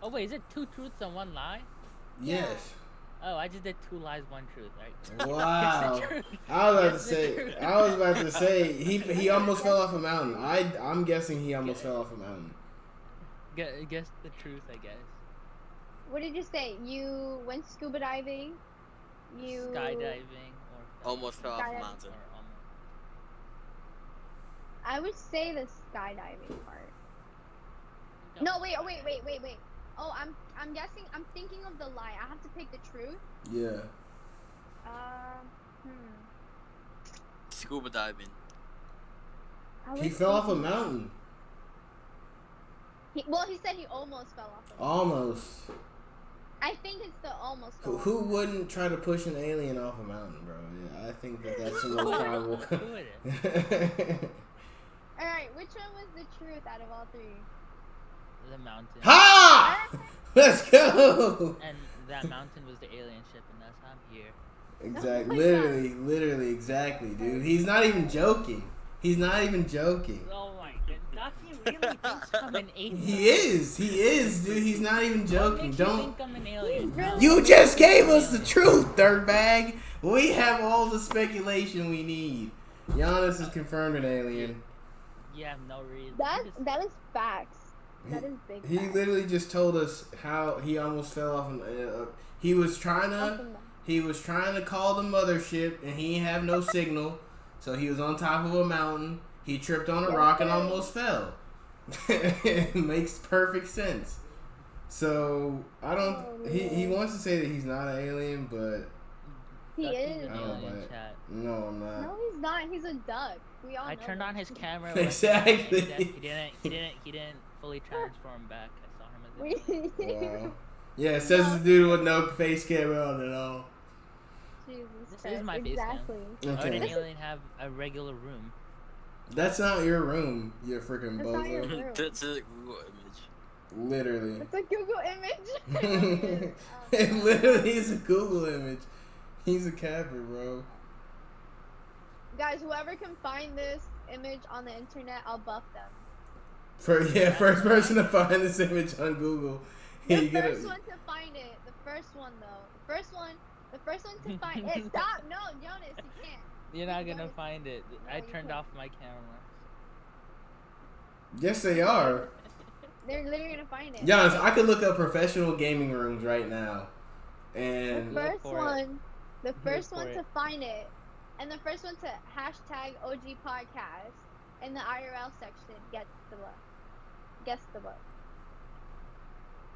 Oh wait, is it 2 truths and 1 lie? Yes. Oh, I just did 2 lies, 1 truth. Right? Wow. Guess the truth. I was Guess about the to truth. say he almost fell off a mountain. I'm guessing he almost fell off a mountain. Guess the truth, I guess. What did you say? You went scuba diving? You... Skydiving or Almost fell off a Skydiving. mountain. Or almost. I would say the skydiving part. No, wait. Oh, I'm guessing, I'm thinking of the lie. I have to pick the truth. Yeah. Scuba diving. I He was fell off a thinking- mountain. He said he almost fell off a mountain. Almost. I think it's the almost fell off. Who wouldn't try to push an alien off a mountain, bro? Yeah, I think that's the most probable. Who would it? Alright, which one was the truth out of all 3? The mountain. Ha! Let's go. And that mountain was the alien ship, and that's how I'm here. Exactly. Oh my Literally, exactly, dude. He's not even joking. He's not even joking. Oh my god, Ducky really thinks I'm an alien. He is, dude. He's not even What joking. makes you Don't. think I'm an alien? No. You just gave us the truth, dirtbag. We have all the speculation we need. Giannis is confirmed an alien. You have no reason. That is facts. That is big He facts. literally just told us how he almost fell off. He was trying to call the mothership, and he didn't have no signal. So he was on top of a mountain. He tripped on a rock and almost fell. It makes perfect sense. So I don't. He wants to say that he's not an alien, but He Ducky's is. an I don't buy alien, it. chat. No, I'm not. No, he's not. He's a duck. We all I know turned that. on his camera. Exactly. He didn't fully transform back. I saw him as an alien. Wow. Yeah, it says the dude with no face camera on at all. Jesus This Christ. is my face cam. Exactly. Why would an Okay. alien have a regular room? That's not your room, you freaking That's not your bozo. room. That's a Google image. Literally. It's a Google image. It really is. It literally is a Google image. He's a capper, bro. Guys, whoever can find this image on the internet, I'll buff them. First person to find this image on Google. The You get first it. one to find it. The first one, though. The first one to find it. Stop! No, Jonas, you can't. You're not You gonna gotta- find it. No, I you turned can't. off my camera. Yes, they are. They're literally gonna find it. Giannis, I could look up professional gaming rooms right now. The And first for it. one, the first for one it. to find it, and the first one to hashtag OG podcast in the IRL section gets the book. Gets the book.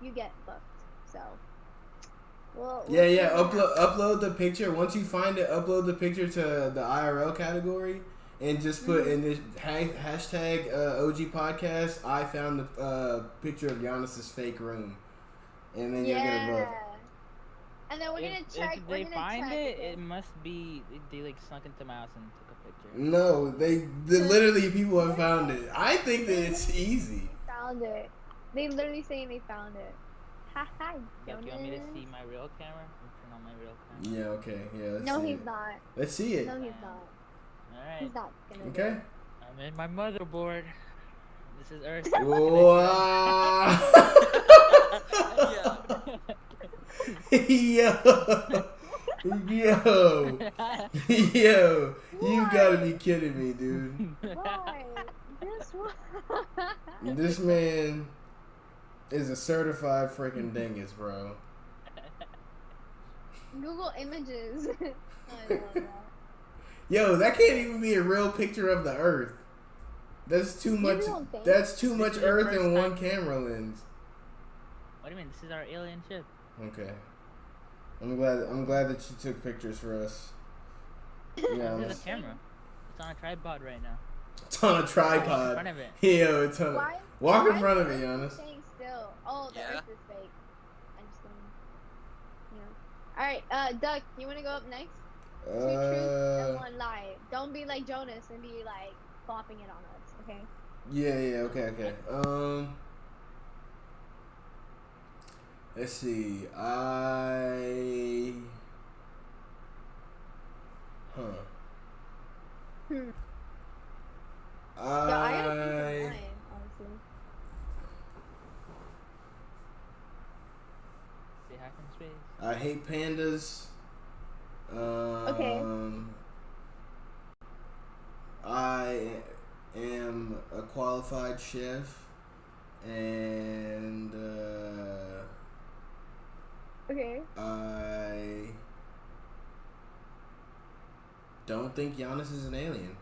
You get booked. So. We'll yeah, see what upload the picture. Once you find it, upload the picture to the IRL category and just put in this hashtag OG podcast. I found the picture of Giannis's fake room, and then you'll get a book. And then we're gonna check. If We're they gonna find check. it, Okay? it must be they like snuck into my house and took a picture. No, they literally people have found it. I think that it's easy. They found it. They literally saying they found it. Ha ha. Like, you want me to see my real camera? Turn on my real camera. Yeah. Okay. Yeah. Let's No, see he's it. not. Let's see it. No, he's not. Alright. He's not gonna. do Okay. it. I'm in my motherboard. This is Earth. Wow. Yo. Yo. Yo. You gotta be kidding me, dude. Why? This one. This man is a certified freaking dingus, bro. Google Images. I love that. Yo, that can't even be a real picture of the Earth. That's too much. don't think? That's too much is the Earth first in one time- camera lens. What do you mean? This is our alien ship. Okay. I'm glad that you took pictures for us. Yeah, This is a camera. It's on a tripod right now. it's on a Walk in tripod. front of it. Yo, it's on. Why? Walk in why front of is it, the Giannis. staying still? Oh, the Yeah. Earth is fake. I'm just kidding. All right, Duck, you wanna go up next? Two truths and one lie. Don't be like Jonas and be like flopping it on us, okay? Yeah, okay. Let's see. Hmm. I Yeah, I gotta think of mine, honestly. Say hi from space. I hate pandas. Okay. I am a qualified chef, and Okay. I don't think Giannis is an alien.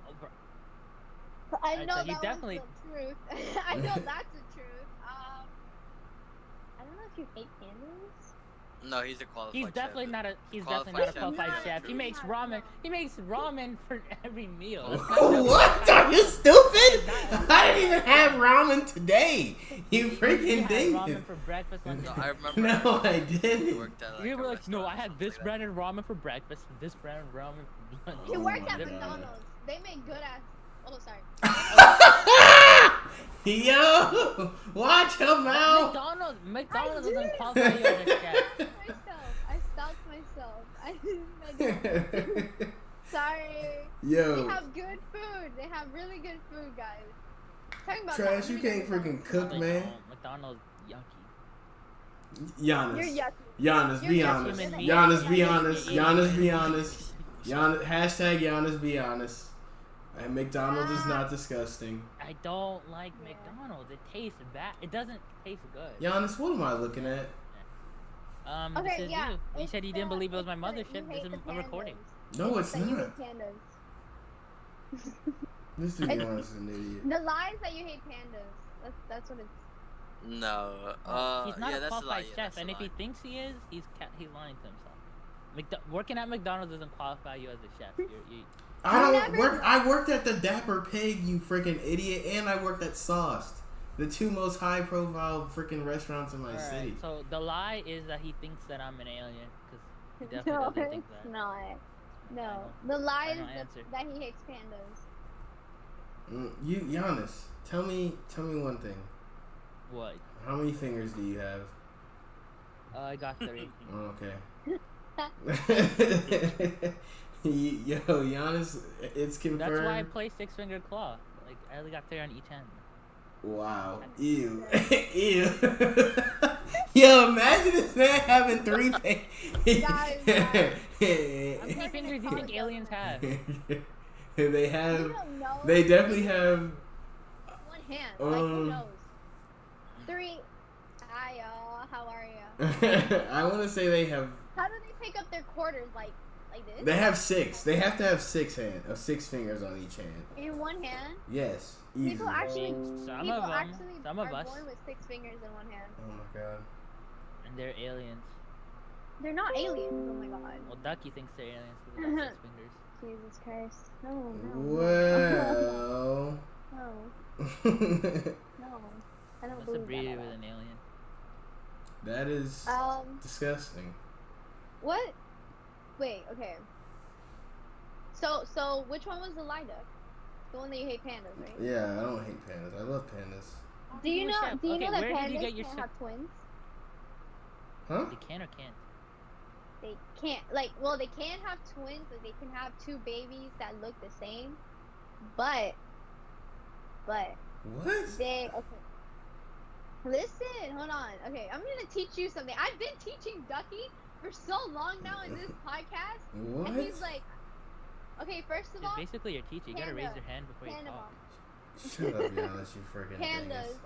Oh, bro. I Alright, know so he that definitely- was the truth. I know that's the truth. I don't know if you hate pandas. No, he's a qualified He's chef. definitely not a. He's Qualified definitely not a chef. qualified No, chef. He he's makes not, ramen. no. He makes ramen for every meal. That's not What? Are you stupid? I didn't even have ramen today. You He freaking had dingus. ramen for breakfast one No, day. I remember. No, I He didn't. worked at, You a were like, no, I restaurant or had something this like brand of ramen for breakfast and this brand of ramen for lunch. He Oh worked my at God. McDonald's. They make good ass. Oh, sorry. Yo, watch your mouth. McDonald's I doesn't did. qualify you as a chef. I stopped myself. I didn't. Sorry. They Yo, have good food. They have really good food, guys. Talking about Trash, that, you let me can't get freaking McDonald's. cook, Like, man. McDonald's yucky. You're Giannis. yucky. Giannis, be You're honest. yucky. Giannis, be You're honest. yucky. Giannis, be honest. Giannis, hashtag Giannis, be honest. And McDonald's is not disgusting. I don't like Yeah. McDonald's. It tastes bad. It doesn't taste good. Giannis, what am I looking at? Okay, This is yeah. you. You it's said you didn't the- believe it was my it's the- mothership. you This hate is the a recording. pandas. No, it's That you not. hate pandas. This dude Giannis is an idiot. The lies that you hate pandas. That's what it's. No. He's not yeah, a that's a lie. qualified Yeah, chef, that's a and if lie. he thinks he is, he's lying to himself. Working at McDonald's doesn't qualify you as a chef. I don't Never- work. I worked at the Dapper Pig, you freaking idiot, and I worked at Sauced, the two most high-profile freaking restaurants in my Alright, city. so the lie is that he thinks that I'm an alien because he No, definitely doesn't think it's that. not. No, Final- the lie is final that, answer. that he hates pandas. You, Giannis, tell me one thing. What? How many fingers do you have? I got 3. Oh, okay. Yo, Giannis, it's confirmed. That's why I play 6-finger claw. Like I only got 3 on each hand. Wow. Ew. Ew. Yo, imagine this man having 3 fingers. Guys, How many fingers do you think aliens have? They You have. don't know. They definitely have. One hand. Like who knows? 3. Hi y'all. How are ya? I want to say they have. How do they pick up their quarters? Like this? They have 6. They have to have 6 fingers on each hand. In one hand. Yes. Easy. People actually. Some people of 'em. actually Some of are us. born with 6 fingers in one hand. Oh my god. And they're aliens. They're not aliens. Oh my god. Well, Ducky thinks they're aliens because they got 6 fingers. Jesus Christ. No. Well. No. No. I don't That's a believe breed that. with an alien. That is disgusting. What? Wait, okay. So which one was the lie duck? The one that you hate pandas, right? Yeah, I don't hate pandas. I love pandas. Do you know that where did you pandas get your can't chef? have twins? Huh? They can or can't? They can't. Like, well, they can have twins. Like, they can have two babies that look the same. But What? they okay. Listen, hold on. Okay, I'm gonna teach you something. I've been teaching Ducky for so long now in this podcast, What? and he's like, okay, first of It's all, basically your teacher. You gotta raise your hand before you panda talk. mom. Shut up, Giannis, you freaking Pandas, dingus.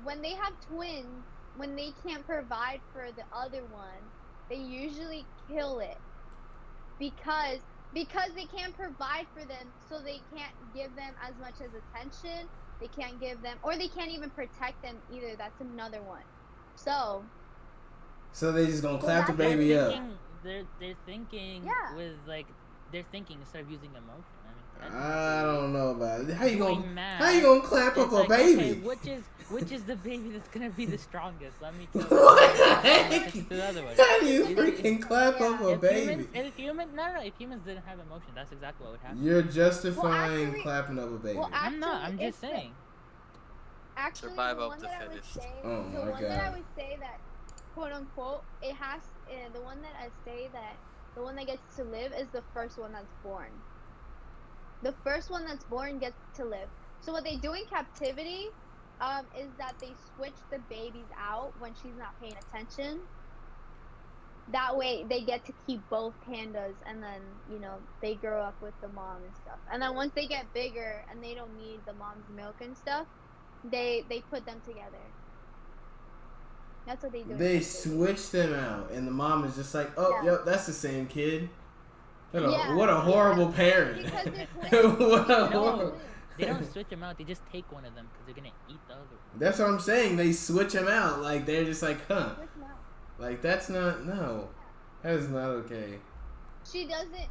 when they have twins, when they can't provide for the other one, they usually kill it because they can't provide for them, so they can't give them as much as attention. They can't give them, or they can't even protect them either. That's another one. So they just gonna So clap the that's baby They're up. thinking, they're thinking Yeah. with like they're thinking instead of using emotion. I mean, I don't know about it. How you Doing gonna math, clap up it's a like, baby? okay, which is the baby that's gonna be the strongest? Let me kill it. What the heck? The other one. How do you If- freaking clap Yeah. up a baby? If humans didn't have emotion, that's exactly what would happen. You're justifying actually- clapping up a baby. well, I'm not. I'm Actually, just saying. actually, Survival the of one the that I would fittest. say, Oh the my one that I God. would say that, quote unquote, it has. The one that I say that the one that gets to live is the first one that's born. The first one that's born gets to live. So what they do in captivity, is that they switch the babies out when she's not paying attention. That way they get to keep both pandas, and then they grow up with the mom and stuff. And then once they get bigger and they don't need the mom's milk and stuff, they put them together. That's what they do. in They captivity. switch them out, and the mom is just like, "Oh, Yeah. yep, that's the same kid." What a, Yeah. what a horrible parent! Because they're twins. What a Because they're horrible. twins. They don't switch them out. They just take one of them because they're gonna eat the other one. That's what I'm saying. They switch them out. Like they're just like, huh? Switch 'em out. Like that's not no. That is not okay. She doesn't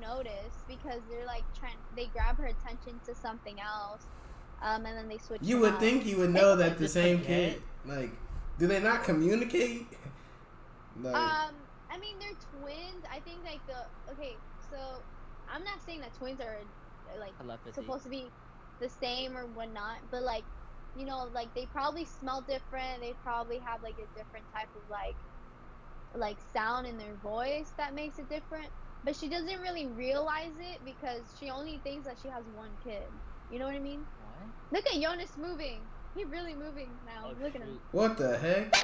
notice because they're like they grab her attention to something else, and then they switch. You them would out. think you would know that the Just same forget. kid. Like, do they not communicate? Like, I mean they're twins. I think like so I'm not saying that twins are like Telepathy. supposed to be the same or whatnot, but like like they probably smell different. They probably have like a different type of like sound in their voice that makes it different. But she doesn't really realize it because she only thinks that she has one kid. You know what I mean? What? Look at Jonas moving. He's really moving now. Oh, Look at him. what the heck?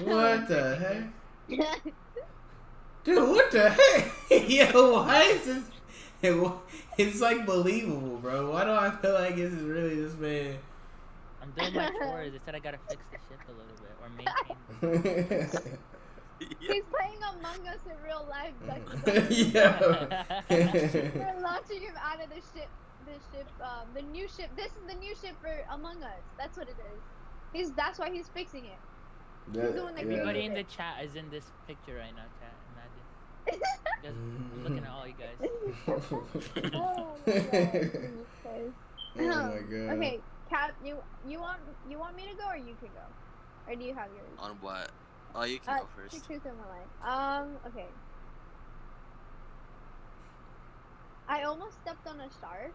What the heck? Dude, what the heck? Yo, why is this? It's like believable, bro. Why do I feel like this is really this man? I'm doing my chores. They said I gotta fix the ship a little bit or maintain. He's playing Among Us in real life. Ducky. Yo. We're launching him out of the ship. The new ship. This is the new ship for Among Us. That's what it is. That's why he's fixing it. That- doing like yeah. Everybody in the chat is in this picture right now, chat. Imagine. Just I'm looking at all you guys. Oh my god. Oh my god. Okay, Cap, you want me to go or you can go, or do you have yours? On what? Oh, you can go The first. truth of my life. Okay. I almost stepped on a shark.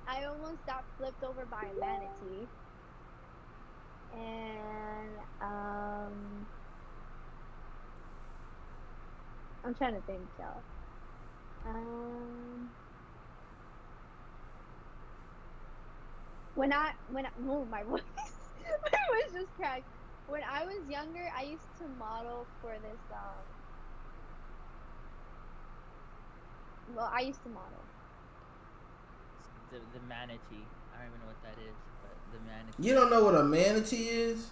I almost got flipped over by a manatee. And I'm trying to think, y'all. When I oh my voice my voice just cracked. When I was younger, I used to model for this well, I used to model. The manatee. I don't even know what that is, but the manatee. You don't know what a manatee is?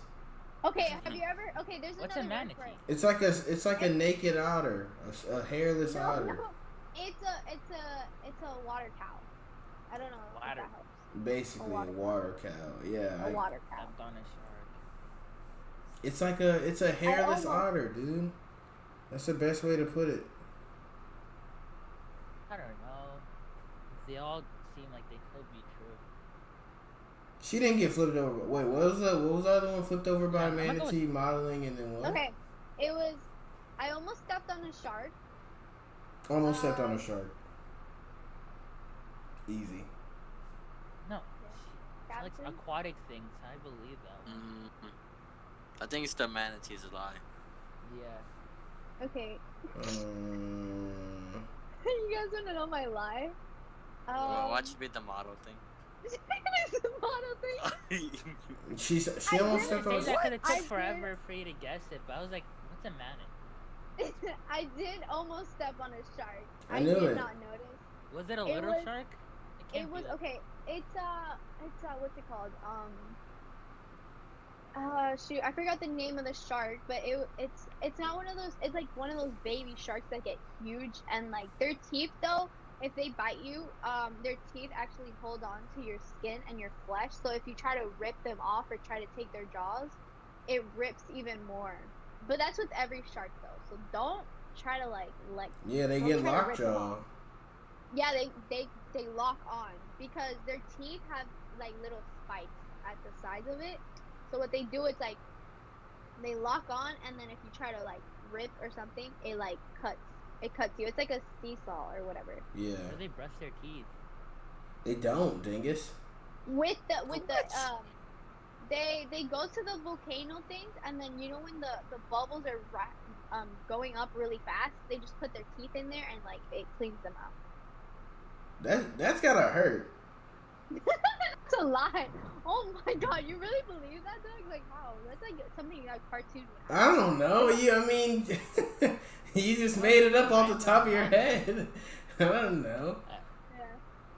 Okay, have you ever? Okay, there's What's a another word manatee? for it. It's like a naked otter, a hairless No, otter. no, it's a water cow. I don't know if Water. that helps. Basically, a water cow. Yeah, A water cow. Stepped on a shark. it's a hairless almost- otter, dude. That's the best way to put it. I don't know. They all seem like they could be true. She didn't get flipped over. Wait, what was the other one? Flipped over by I'm gonna go manatee modeling, and then what? Okay, it was. I almost stepped on a shark. Almost stepped on a shark. Easy. No, it's like Captain? aquatic things. I believe that one. I think it's the manatee's lie. Yeah. Okay. You guys want to know my lie? Well, watch me the model thing. The model thing. She almost stepped on a That shark. could have I took did. forever for you to guess it, but I was like, what's a manatee? I did almost step on a shark. I knew did it. not notice. Was it a It little was- shark? It can't was be that. okay. It's what's it called? Shoot, I forgot the name of the shark, but it's not one of those. It's like one of those baby sharks that get huge, and like their teeth though, if they bite you, their teeth actually hold on to your skin and your flesh. So if you try to rip them off or try to take their jaws, it rips even more. But that's with every shark though. So don't try to like Yeah, they don't get try to rip them lockjaw. off. Yeah, they lock on because their teeth have like little spikes at the sides of it. So what they do is like they lock on, and then if you try to like rip or something, it like cuts. It cuts you. It's like a seesaw or whatever. Yeah, Where do they brush their teeth? they don't, dingus. With the they go to the volcano things, and then you know when the bubbles are going up really fast, they just put their teeth in there and like it cleans them out. That's gotta hurt. That's a lie. Oh my god, you really believe that, Doug? Like how? That's like something like cartoon would I don't know. Yeah, I mean, you just made it up off the top of your head. I don't know.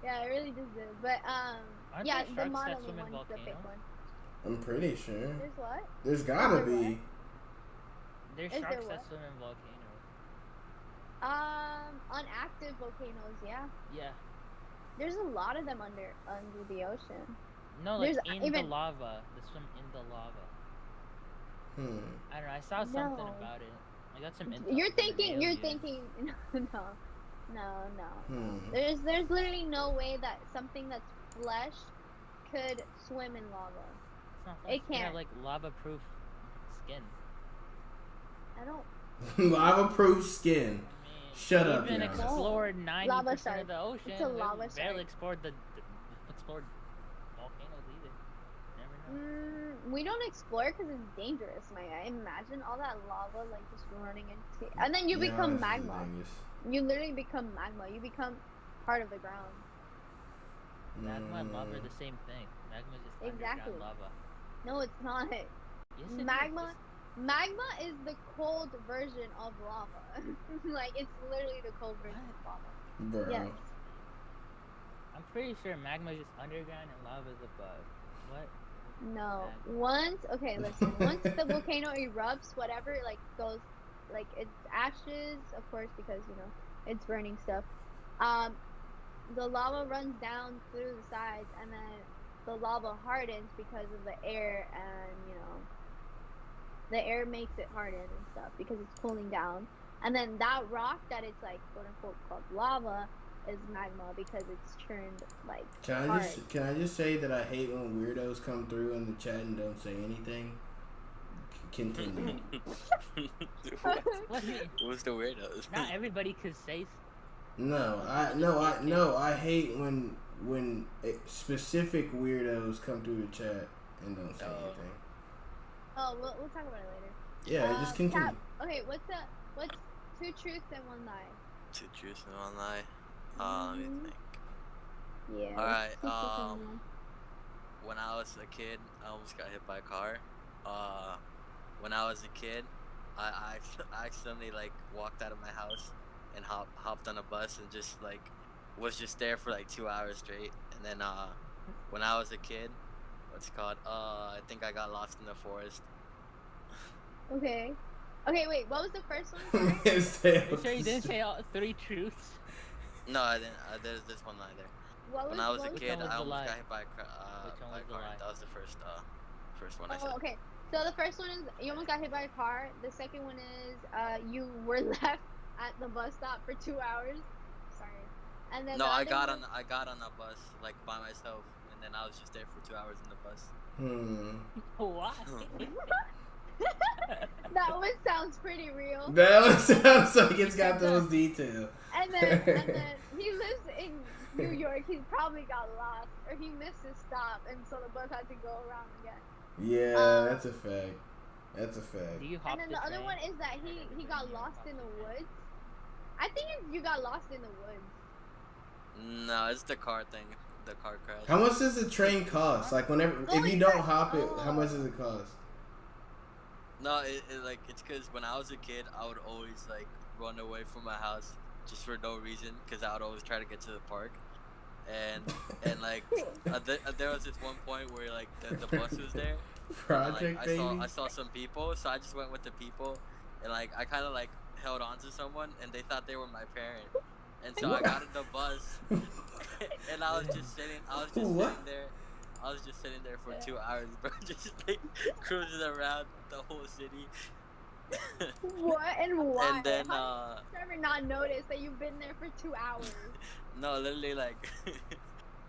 Yeah, I really just did. But Aren't yeah, there the sharks that modeling swim in one's the fake volcanoes? one. I'm pretty sure. There's what? There's gotta There be. what? There's Is there sharks that what? swim in volcanoes. On active volcanoes, yeah. Yeah. There's a lot of them under the ocean. No, like There's in the even- lava. They swim in the lava. I don't know. I saw something No. about it. I got some intel. You're from the thinking. alien. No. There's literally no way that something that's flesh could swim in lava. It's not It flesh. They have can't. like lava-proof skin. I don't. Lava-proof skin. I mean, Shut up, Even Giannis. explored 90% Lava of shark. the ocean. It's a We lava barely shark. explored explored volcanoes either. Never know. We don't explore because it's dangerous, my guy. Imagine all that lava like just running into, and then you Yeah, become this is magma. dingus. You literally become magma. You become part of the ground. Magma and lava are the same thing. Magma is just Exactly. underground lava. No, it's not. Yes, it is. Magma. Magma is the cold version of lava. Like it's literally the cold version of lava. Bro. Yes. I'm pretty sure magma is just underground and lava is above. What? No. Listen. Once the volcano erupts, whatever like goes, like it's ashes, of course, because you know it's burning stuff. The lava runs down through the sides, and then the lava hardens because of the air, and you know the air makes it harden and stuff because it's cooling down. And then that rock that it's like quote unquote called lava is magma because it's turned like hard. Can I just say that I hate when weirdos come through in the chat and don't say anything? Continue. What do you mean? Who's the weirdos? Not everybody could say. I hate when specific weirdos come through the chat and don't say Oh. anything. Oh, we'll talk about it later. Yeah, just continue. Cap, okay, what's two truths and one lie? Two truths and one lie. Let me Mhm. think. Yeah. Alright, two truths and one when I was a kid, I almost got hit by a car. When I was a kid, I accidentally like walked out of my house and hopped on a bus and just like was just there for like 2 hours straight. And then when I was a kid, what's it called? I think I got lost in the forest. lie. Okay, wait. What was the first one? You sure you didn't say all three truths? No, I didn't. There's one lie there. When I was a what kid, one was I the almost lie? got hit by a Which one by was a the car. lie? That was the first one I said. Oh, okay. So the first one is you almost got hit by a car. The second one is you were left at the bus stop for 2 hours. Sorry. And then No, the I other got one- on a bus like by myself, and and then I was just there for 2 hours in the bus. Why? That one sounds pretty real. That one sounds like it's got those details. And then he lives in New York. He probably got lost, or he missed his stop, and so the bus had to go around again. Yeah, that's a fact. That's a fact. Do you hop And then the other one is that he got lost in the woods. I think you got lost in the woods. No, it's the car thing. The car crash. How much does the train cost? Like whenever, if you don't hop it, how much does it cost? No, it's because when I was a kid, I would always like run away from my house just for no reason, because I would always try to get to the park, and like there was this one point where like the bus was there. Project and, baby. I saw some people, so I just went with the people, and like I kind of like held on to someone, and they thought they were my parent, and so I got in the bus, and I was just sitting there. I was just sitting there for 2 hours, bro, just like cruising around the whole city. What and why? And then How did you ever not notice that you've been there for 2 hours? no, literally like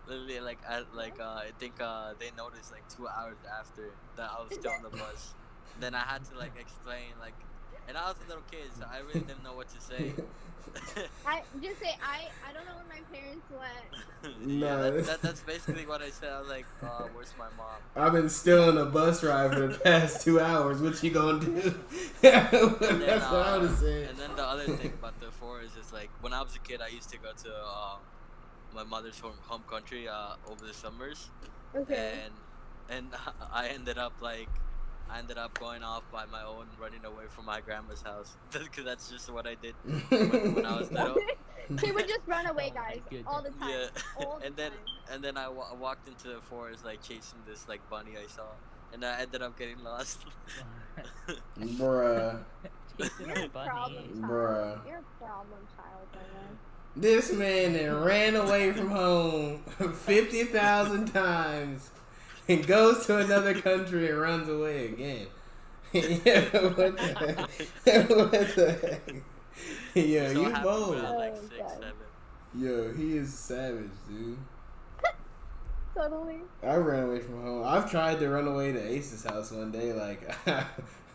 I think they noticed like 2 hours after that I was still on the bus. Then I had to like explain like, and I was a little kid, so I really didn't know what to say. I just say I don't know where my parents went. Yeah, that's basically what I said. I was like, where's my mom? I've been still on a bus ride for the past 2 hours. What you gonna do? That's what I would say. And then the other thing about the forest is like, when I was a kid, I used to go to my mother's home country over the summers. Okay. And I ended up going off by my own, running away from my grandma's house, because that's just what I did when I was little. He would just run away, Oh my guys, goodness. all the time. Yeah, All the and then time. I walked into the forest like chasing this like bunny I saw, and I ended up getting lost. Bruh. You're a problem child. Bruh. You're a problem child, man. This man that ran away from home 50,000 times and goes to another country and runs away again. Yeah, what the heck? What the heck? Yeah, So you happy bold. when I was, like Oh, 6, God. 7. Yo, he is savage, dude. Totally. I ran away from home. I've tried to run away to Ace's house one day. Like,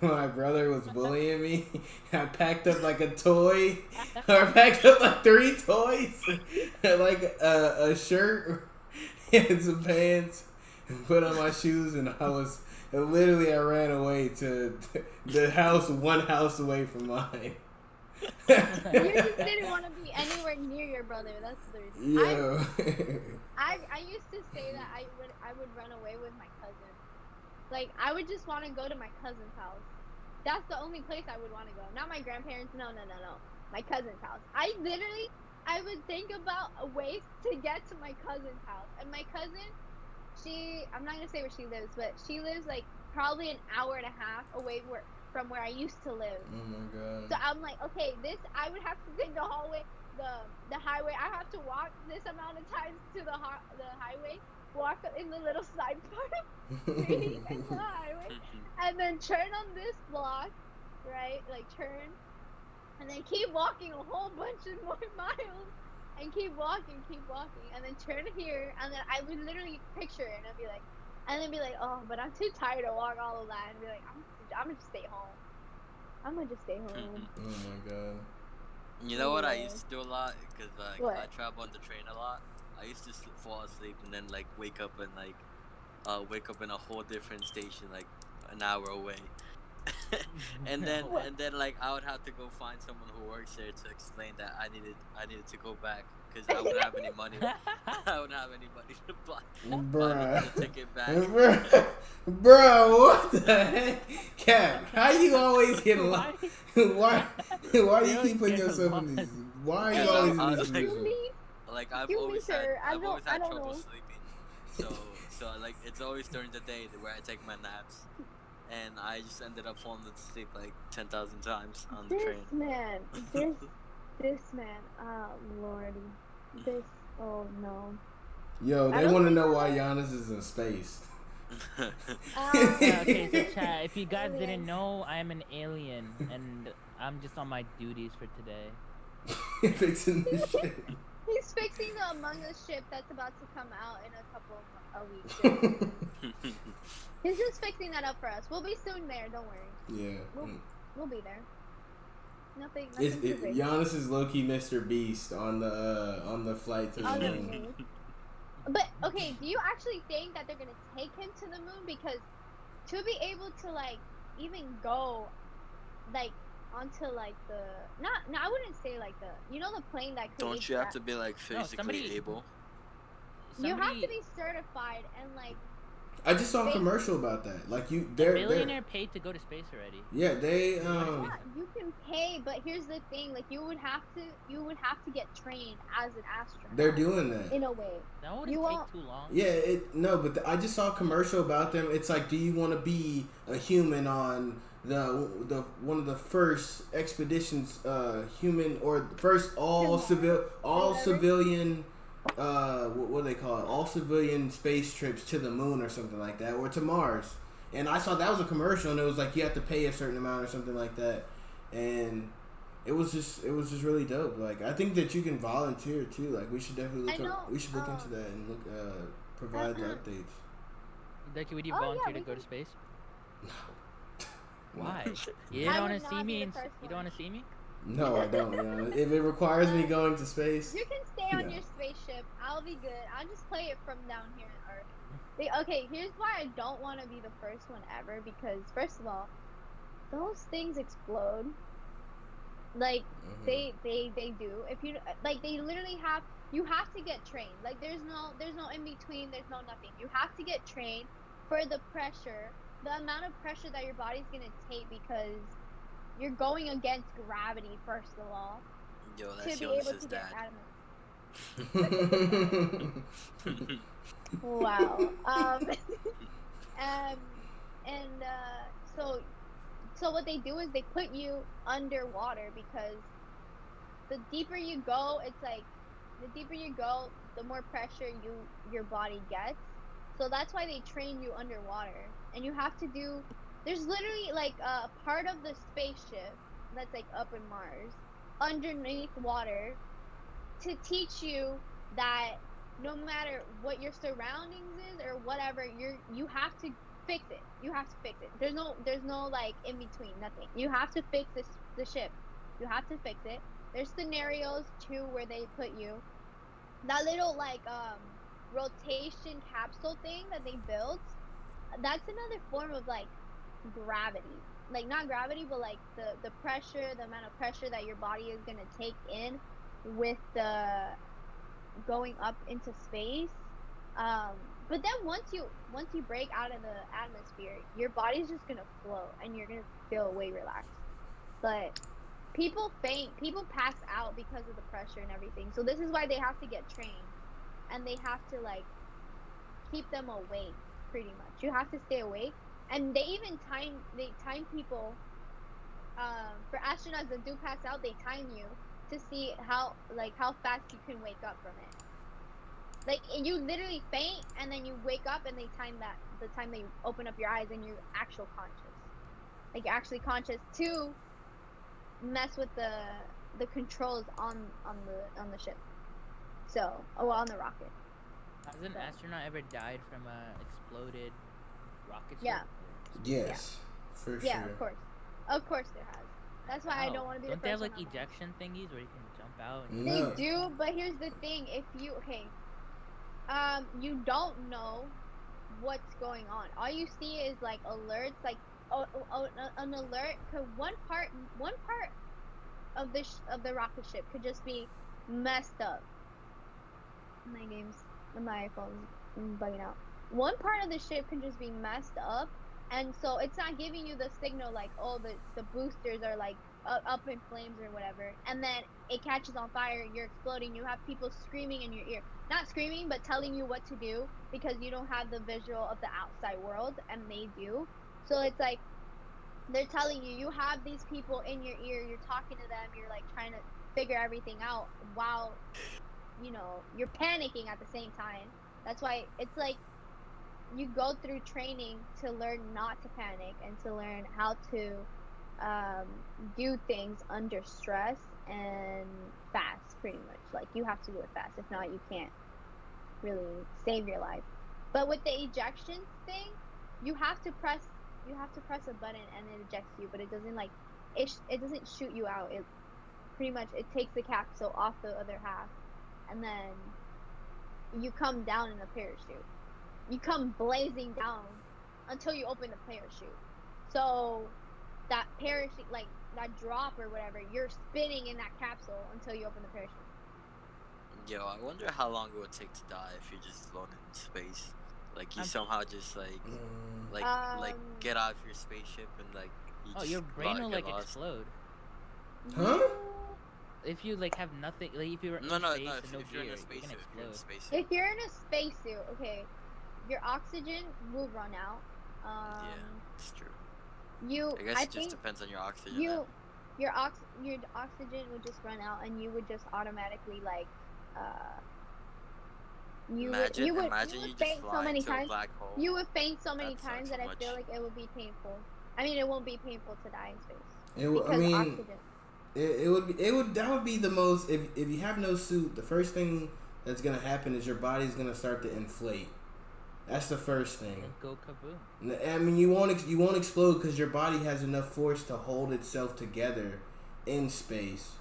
my brother was bullying me. I packed up like a toy. I packed up like 3 toys. Like a shirt and some pants. And put on my shoes. And I ran away to the house 1 house away from mine. You just didn't want to be anywhere near your brother. That's the reason. Yo. I used to say that I would run away with my cousin. Like I would just want to go to my cousin's house. That's the only place I would want to go. Not my grandparents. No. My cousin's house. I would think about ways to get to my cousin's house. And my cousin, I'm not gonna say where she lives, but she lives like probably an hour and a half away from where I used to live. Oh my god. So I'm like, okay, I would have to take the hallway, the highway. I have to walk this amount of times to the highway, walk in the little side part of the street and the highway, and then turn on this block, right? Like turn, and then keep walking a whole bunch of more miles, and keep walking, and then turn here, and then I would literally picture it, and then be like, oh, but I'm too tired to walk all of that, and be like, I'm gonna just stay home. I'm gonna just stay home. Oh my god. You know what I used to do a lot, because What? I travel on the train a lot. I used to fall asleep and then like wake up in a whole different station, like an hour away. and then like I would have to go find someone who works there to explain that I needed to go back, because I wouldn't have any money. I wouldn't have any money to buy Bruh. the ticket back. Bro, what the heck? Cap, how you always get lost? Why do you keep putting yourself in these? Why are you always in these positions? Like I've Excuse me, always sir. I had don't trouble know. sleeping. So like it's always during the day where I take my naps, and I just ended up falling asleep like 10,000 times on the train. This man, oh lordy, oh no. Yo, I they don't want to think know I why like- Giannis is in space. Yeah, okay, so chat, if you guys didn't know, I am an alien, and I'm just on my duties for today. Fixing this shit. He's fixing the Among Us ship that's about to come out in a couple of weeks. He's just fixing that up for us. We'll be soon there. Don't worry. Yeah. We'll be there. Nothing. Giannis is low-key Mr. Beast on the flight to the moon. But okay, do you actually think that they're gonna take him to the moon? Because to be able to like even go like onto like the I wouldn't say like the the plane that creates Don't you have to be like physically able? You have to be certified and like. I just saw a commercial about that. Like a billionaire paid to go to space already. Yeah, they Yeah, you can pay, but here's the thing: like you would have to get trained as an astronaut. They're doing that in a way. That wouldn't take too long. Yeah, but I just saw a commercial about them. It's like, do you want to be a human on the one of the first expeditions, human or first all civilian. What do they call it? All civilian space trips to the moon or something like that, or to Mars. And I saw that was a commercial, and it was like you have to pay a certain amount or something like that. And it was just really dope. Like I think that you can volunteer too. Like we should definitely look into that and provide the updates. Becky, would you volunteer to go to space? No. Why? You don't want to see me? You don't want to see me? No, I don't. If it requires me going to space, you can stay on your spaceship. I'll be good. I'll just play it from down here on Earth. Okay, here's why I don't want to be the first one ever. Because first of all, those things explode. Like they do. If you like, they literally have. You have to get trained. Like there's no in between. There's no nothing. You have to get trained for the pressure, the amount of pressure that your body's gonna take because. You're going against gravity, first of all. Yo, that's to be able to dad. Get wow. So what they do is they put you underwater because the deeper you go, it's like the deeper you go, the more pressure your body gets. So that's why they train you underwater, and you have to do. There's literally like a part of the spaceship that's like up in Mars, underneath water, to teach you that no matter what your surroundings is or whatever, you have to fix it. You have to fix it. There's no like in between, nothing. You have to fix the ship. You have to fix it. There's scenarios too where they put you that little like rotation capsule thing that they built. That's another form of like gravity, like not gravity but like the pressure, the amount of pressure that your body is going to take in with the going up into space, but then once you break out of the atmosphere, your body's just going to float and you're going to feel way relaxed. But people faint, people pass out because of the pressure and everything, so this is why they have to get trained and they have to like keep them awake. Pretty much you have to stay awake. And they even time people for astronauts that do pass out. They time you to see how fast you can wake up from it. Like you literally faint and then you wake up and they time the time that you open up your eyes and you're actual conscious. Like you're actually conscious to mess with the controls on the ship. So on the rocket. Has an astronaut ever died from a exploded rocket ship? Yeah. Yes, for sure. Yeah, of course there has. That's why I don't want to be the first one. Don't they have like ejection thingies where you can jump out? No. They do, but here's the thing: if you you don't know what's going on. All you see is like alerts, like an alert. Cause one part of the rocket ship could just be messed up. My phone's bugging out. One part of the ship can just be messed up, and so it's not giving you the signal like, oh, the boosters are like up in flames or whatever, and then it catches on fire, you're exploding, you have people screaming in your ear, not screaming but telling you what to do because you don't have the visual of the outside world and they do. So it's like they're telling you, you have these people in your ear, you're talking to them, you're like trying to figure everything out while you're panicking at the same time. That's why it's like you go through training to learn not to panic and to learn how to do things under stress and fast. fast, pretty much. Like, you have to do it fast. If not, you can't really save your life. But with the ejection thing, you have to press a button and it ejects you, but it doesn't like it doesn't shoot you out. It pretty much it takes the capsule off the other half, and then you come down in a parachute. You come blazing down until you open the parachute. So that parachute, like that drop or whatever, you're spinning in that capsule until you open the parachute. Yo, I wonder how long it would take to die if you're just alone in space. Like you somehow just like get out of your spaceship and like you just your brain will like lost. explode. Huh? If you like have nothing, like if you're No, in no, space no. and no If you're in gear, a you're gonna spacesuit, explode. If you're in a spacesuit, okay, your oxygen will run out. Yeah, it's true. I I guess it just think depends on your oxygen. your oxygen would just run out, and you would just automatically like Imagine you would just faint so fly many into a times. black hole. You would faint so many That times sucks that so I feel much. like it would be painful. I mean, it won't be painful to die in space It, oxygen. it would that would be the most if you have no suit, the first thing that's gonna happen is your body's gonna start to inflate. That's the first thing. And go kaboom. I mean, you won't explode because your body has enough force to hold itself together in space.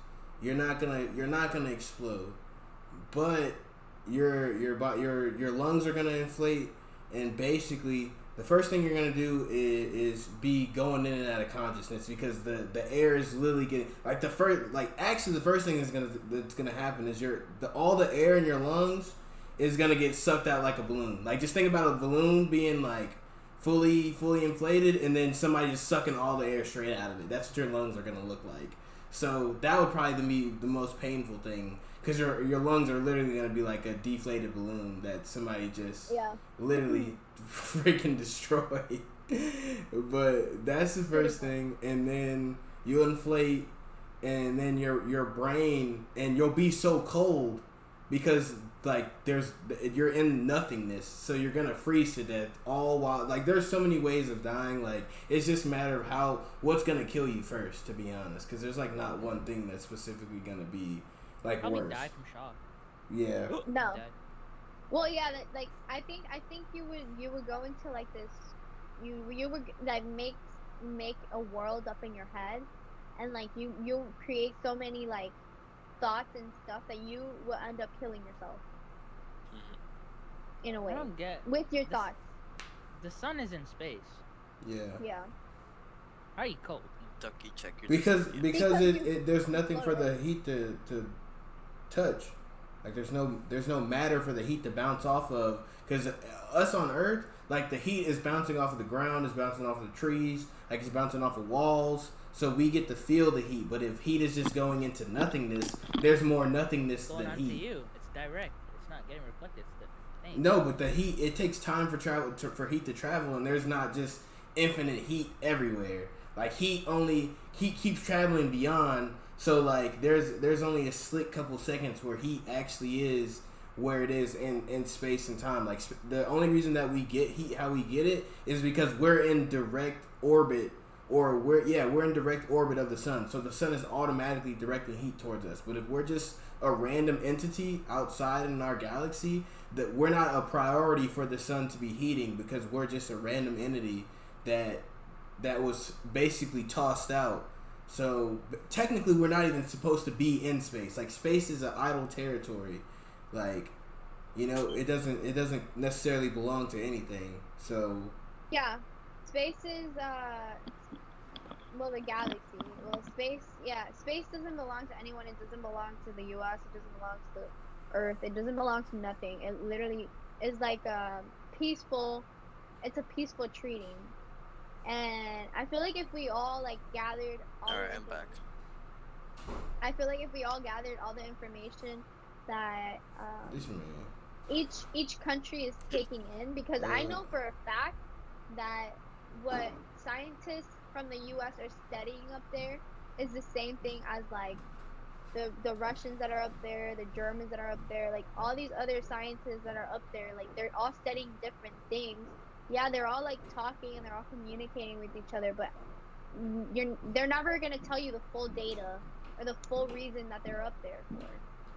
You're not gonna explode, but your lungs are gonna inflate, and basically the first thing you're gonna do is be going in and out of consciousness because the air is literally getting like the first thing that's gonna happen is all the air in your lungs is gonna get sucked out like a balloon. Like just think about a balloon being like fully inflated, and then somebody just sucking all the air straight out of it. That's what your lungs are gonna look like. So that would probably be the most painful thing because your lungs are literally gonna be like a deflated balloon that somebody just literally freaking destroyed. But that's the first thing, and then you inflate, and then your brain, and you'll be so cold because like you're in nothingness, so you're gonna freeze to death all while like there's so many ways of dying. Like it's just a matter of what's gonna kill you first, to be honest, because there's like not one thing that's specifically gonna be like Probably worse. die from shock. Yeah. No. Die. Well, yeah, like I think you would go into like this, you would like make a world up in your head, and like you create so many like thoughts and stuff that you will end up killing yourself in a way I don't get with your thoughts. The sun is in space. Yeah. Yeah. How are you cold? Ducky, check your Because Because there's nothing for the heat to touch. Like there's no matter for the heat to bounce off of. Because us on Earth, like the heat is bouncing off of the ground, it's bouncing off of the trees, like it's bouncing off of walls. So we get to feel the heat. But if heat is just going into nothingness, there's more nothingness It's going than on heat. to you. It's direct. It's not getting reflected. It's the thing. No, but the heat, it takes time for heat to travel, and there's not just infinite heat everywhere. Like heat keeps traveling beyond. So like there's only a slick couple seconds where heat actually is where it is in space and time. Like the only reason that we get heat, how we get it, is because we're in direct orbit, or we're in direct orbit of the sun. So the sun is automatically directing heat towards us. But if we're just a random entity outside in our galaxy, that we're not a priority for the sun to be heating because we're just a random entity that was basically tossed out. So technically we're not even supposed to be in space. Like space is an idle territory. Like, you know, it doesn't necessarily belong to anything. So Yeah. Space is the galaxy. Well, space doesn't belong to anyone. It doesn't belong to the US. It doesn't belong to the Earth. It doesn't belong to nothing. It literally is like a peaceful treating. And I feel like if we all like gathered Alright, I'm back. I feel like if we all gathered all the information that this man. each country is taking in, because I know for a fact that what scientists from the US are studying up there is the same thing as like the Russians that are up there, the Germans that are up there, like all these other scientists that are up there, like they're all studying different things. Yeah, they're all like talking and they're all communicating with each other, but they're never gonna tell you the full data or the full reason that they're up there for.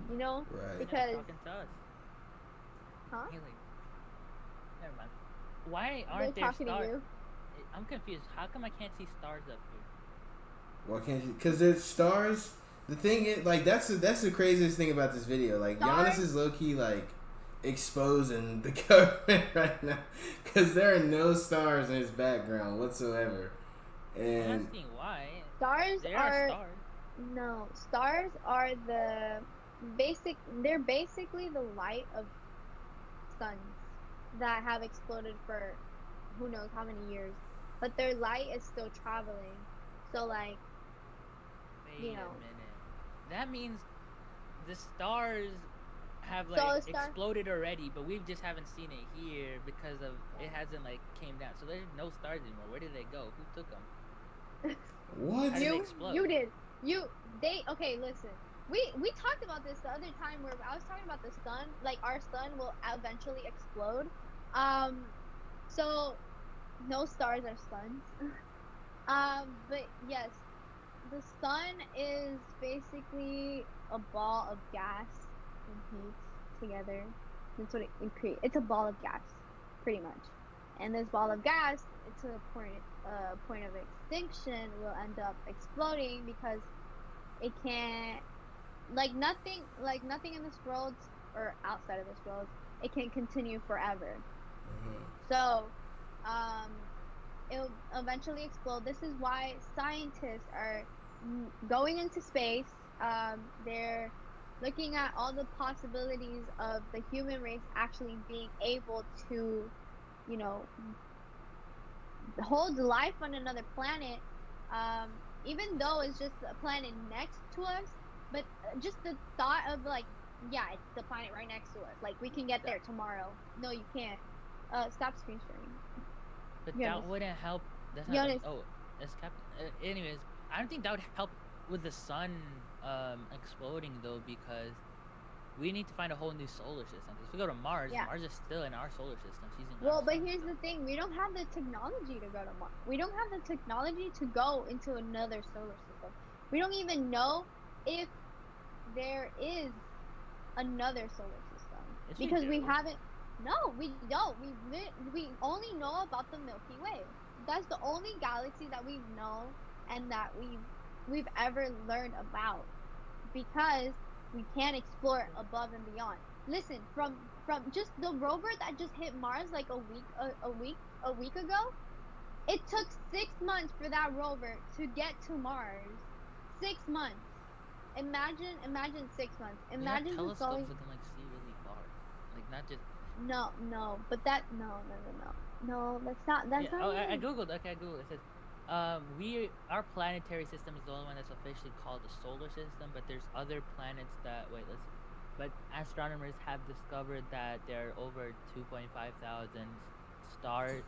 You know, Right. because Talking to us. huh? Aliens. Never mind. Why They're aren't there talking to stars? you. I'm confused. How come I can't see stars up here? Why can't you? Because there's stars. The thing is, like, that's the craziest thing about this video. Like, Giannis Stars? is low key like exposing the government right now because there are no stars in his background whatsoever. I'm And asking why. Stars There are are stars. no. Stars are the basic. They're basically the light of suns that have exploded for who knows how many years, but their light is still traveling. So like, Wait you know. a minute. That means the stars have So like a star- exploded already, but we just haven't seen it here because of it hasn't like came down. So there's no stars anymore. Where did they go? Who took them? what? How did they You explode? you did. They okay, listen. We talked about this the other time where I was talking about the sun, like our sun will eventually explode. So no stars are suns. But yes, the sun is basically a ball of gas and heat together. That's what it creates. It's a ball of gas, pretty much. And this ball of gas, to a point of extinction, will end up exploding because it can't, like nothing in this world or outside of this world, it can continue forever. Mhm. So, it'll eventually explode. This is why scientists are going into space. They're looking at all the possibilities of the human race actually being able to, you know, hold life on another planet, even though it's just a planet next to us. But just the thought of like, yeah, it's the planet right next to us. Like we can get there tomorrow. No, you can't. Stop screen sharing. But Jonas. that wouldn't help. That's not. Jonas. Oh, that's Captain. Anyways, I don't think that would help with the sun exploding though, because we need to find a whole new solar system. Because if we go to Mars, Yeah. Mars is still in our solar system. She's in Well, our but sun, here's so- the thing: we don't have the technology to go to Mars. We don't have the technology to go into another solar system. We don't even know if there is another solar system Yes, because we do. haven't. No, we don't. We only know about the Milky Way. That's the only galaxy that we know and that we've ever learned about because we can't explore above and beyond. Listen, from just the rover that just hit Mars like a week ago, it took 6 months for that rover to get to Mars. 6 months. Imagine 6 months. They have Imagine just telescopes going. that can like see really far, like not just. No, but that no. That's not. That's Yeah, not. I Even, googled. Okay, I googled. It says, our planetary system is the only one that's officially called the solar system, but there's other planets that but astronomers have discovered that there are over 2.5 thousand stars.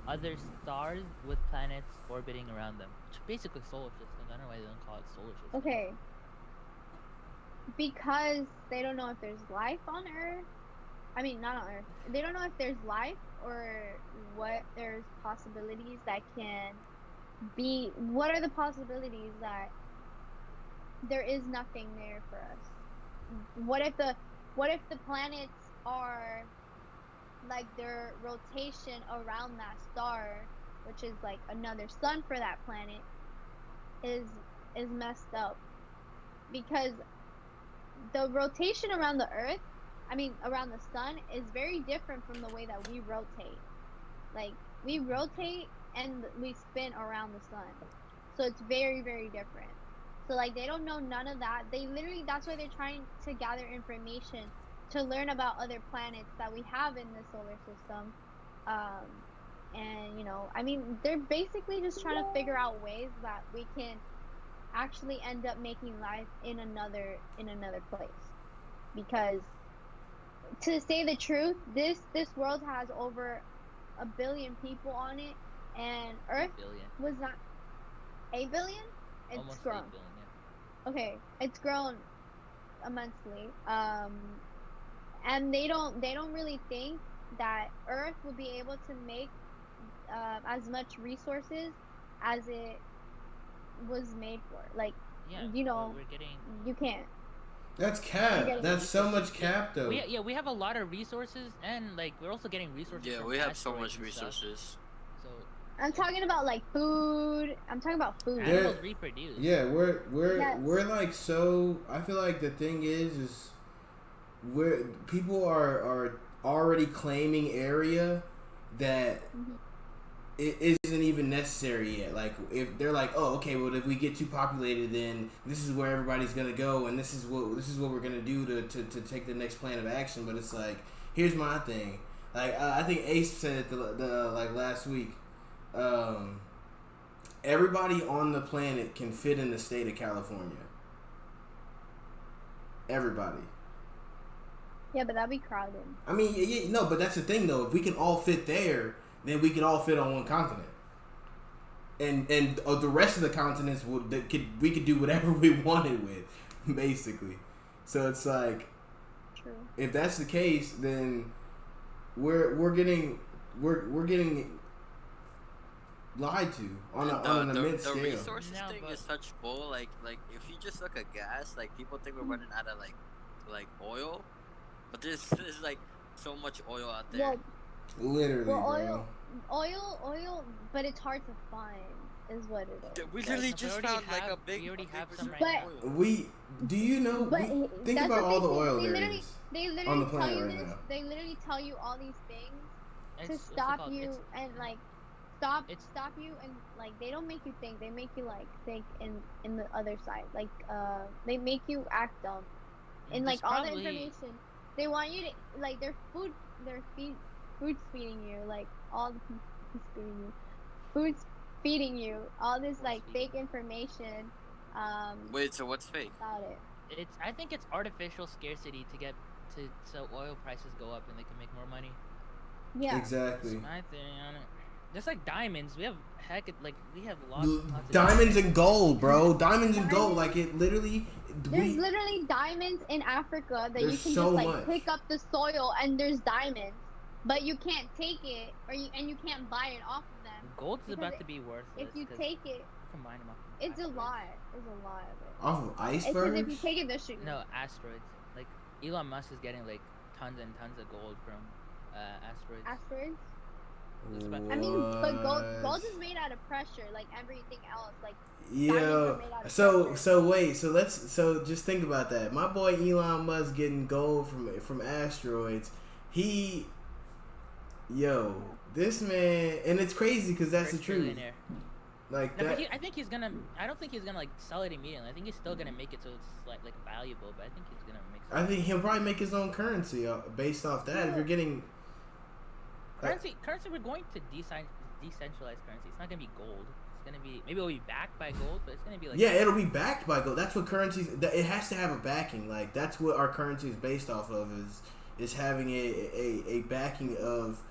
Other stars with planets orbiting around them, which are basically solar systems. I don't know why they don't call it solar system. okay. Because they don't know if there's life on Earth. I mean, not on Earth. They don't know if there's life or what there's possibilities that can be. What are the possibilities that there is nothing there for us? What if the planets are like their rotation around that star, which is like another sun for that planet, is messed up because the rotation around the Earth, around the sun, is very different from the way that we rotate. Like, we rotate and we spin around the sun. So it's very, very different. So, like, they don't know none of that. That's why they're trying to gather information to learn about other planets that we have in the solar system. And, they're basically just trying to figure out ways that we can actually end up making life in another place, because to say the truth, this world has over 1 billion people on it, and Earth 8 billion. was not 8 billion. It's Almost grown. 8 billion. Yeah. Okay, it's grown immensely. And they don't really think that Earth will be able to make as much resources as it was made for. Like, Yeah. you know, we're getting. you can't. That's You're cap. getting That's so much Yeah, cap though. we have a lot of resources, and like we're also getting resources. Yeah, from we have so asteroids much and stuff. resources. So I'm talking about like food. I'm talking about food. There- animals reproduce. Yeah, we're Yes. we're like so. I feel like the thing is we're people are already claiming area that Mhm. it isn't even necessary yet. Like if they're like, oh, okay, well if we get too populated, then this is where everybody's gonna go, and this is what we're gonna do to take the next plan of action. But it's like, here's my thing. Like I think Ace said it the like last week. Everybody on the planet can fit in the state of California. Everybody. Yeah, but that'd be crowded. I mean, no, but that's the thing though. If we can all fit there, then we can all fit on one continent. And the rest of the continents we could do whatever we wanted with, basically. So it's like, True. if that's the case, then we're getting lied to on an immense the scale. resources No, thing but- is such bull. Like if you just look at gas, like people think we're running out of like oil, but there's like so much oil out there. Well, Literally, well, bro. oil, but it's hard to find, is what it is. We Like, literally we just already found like have- a big. we already a big have some reserve right of now. oil. Do you know? But Think that's about all the thing, oil they there literally, is. They literally on the tell planet you right this. now. They literally tell you all these things It's- to what's it stop called? you It's- and like stop It's- you and like they don't make you think. They make you like think in the other side. Like they make you act dumb. And like there's all the probably- information, they want you to like food's feeding you like all the food's feeding you all this like fake information Wait, so what's fake? about it. I think it's artificial scarcity to get so oil prices go up and they can make more money. Yeah. Exactly. That's my theory on it. Just like diamonds, we have lots L- of Diamonds and gold, bro. Diamonds and gold. Like it literally. There's literally diamonds in Africa that you There's can so just like much. pick up the soil and there's diamonds, but you can't take it and you can't buy it off of them. Gold's because about to be worthless. If you 'cause take it, you can mine them off of it's a asteroids. lot. It's a lot of it. Off of It's because if icebergs. you take it, the shit. No, asteroids. Like Elon Musk is getting like tons and tons of gold from asteroids. Asteroids. It's about- I mean, but gold What? is made out of pressure, like everything else. Like Yo, diamonds are made out of so pressure. wait, so just think about that. My boy Elon Musk getting gold from asteroids. This man, and it's crazy because that's the First truth. trillionaire. Like No, that. but I think he's gonna. I don't think he's gonna like sell it immediately. I think he's still gonna make it so it's like valuable. But I think he's gonna make. I think he'll probably make his own currency based off that. If you're getting Currency. We're going to decentralized currency. It's not gonna be gold. It's gonna be maybe it'll be backed by gold, but it's gonna be like yeah, it'll be backed by gold. That's what currencies. It has to have a backing. Like that's what our currency is based off of. Is having a backing of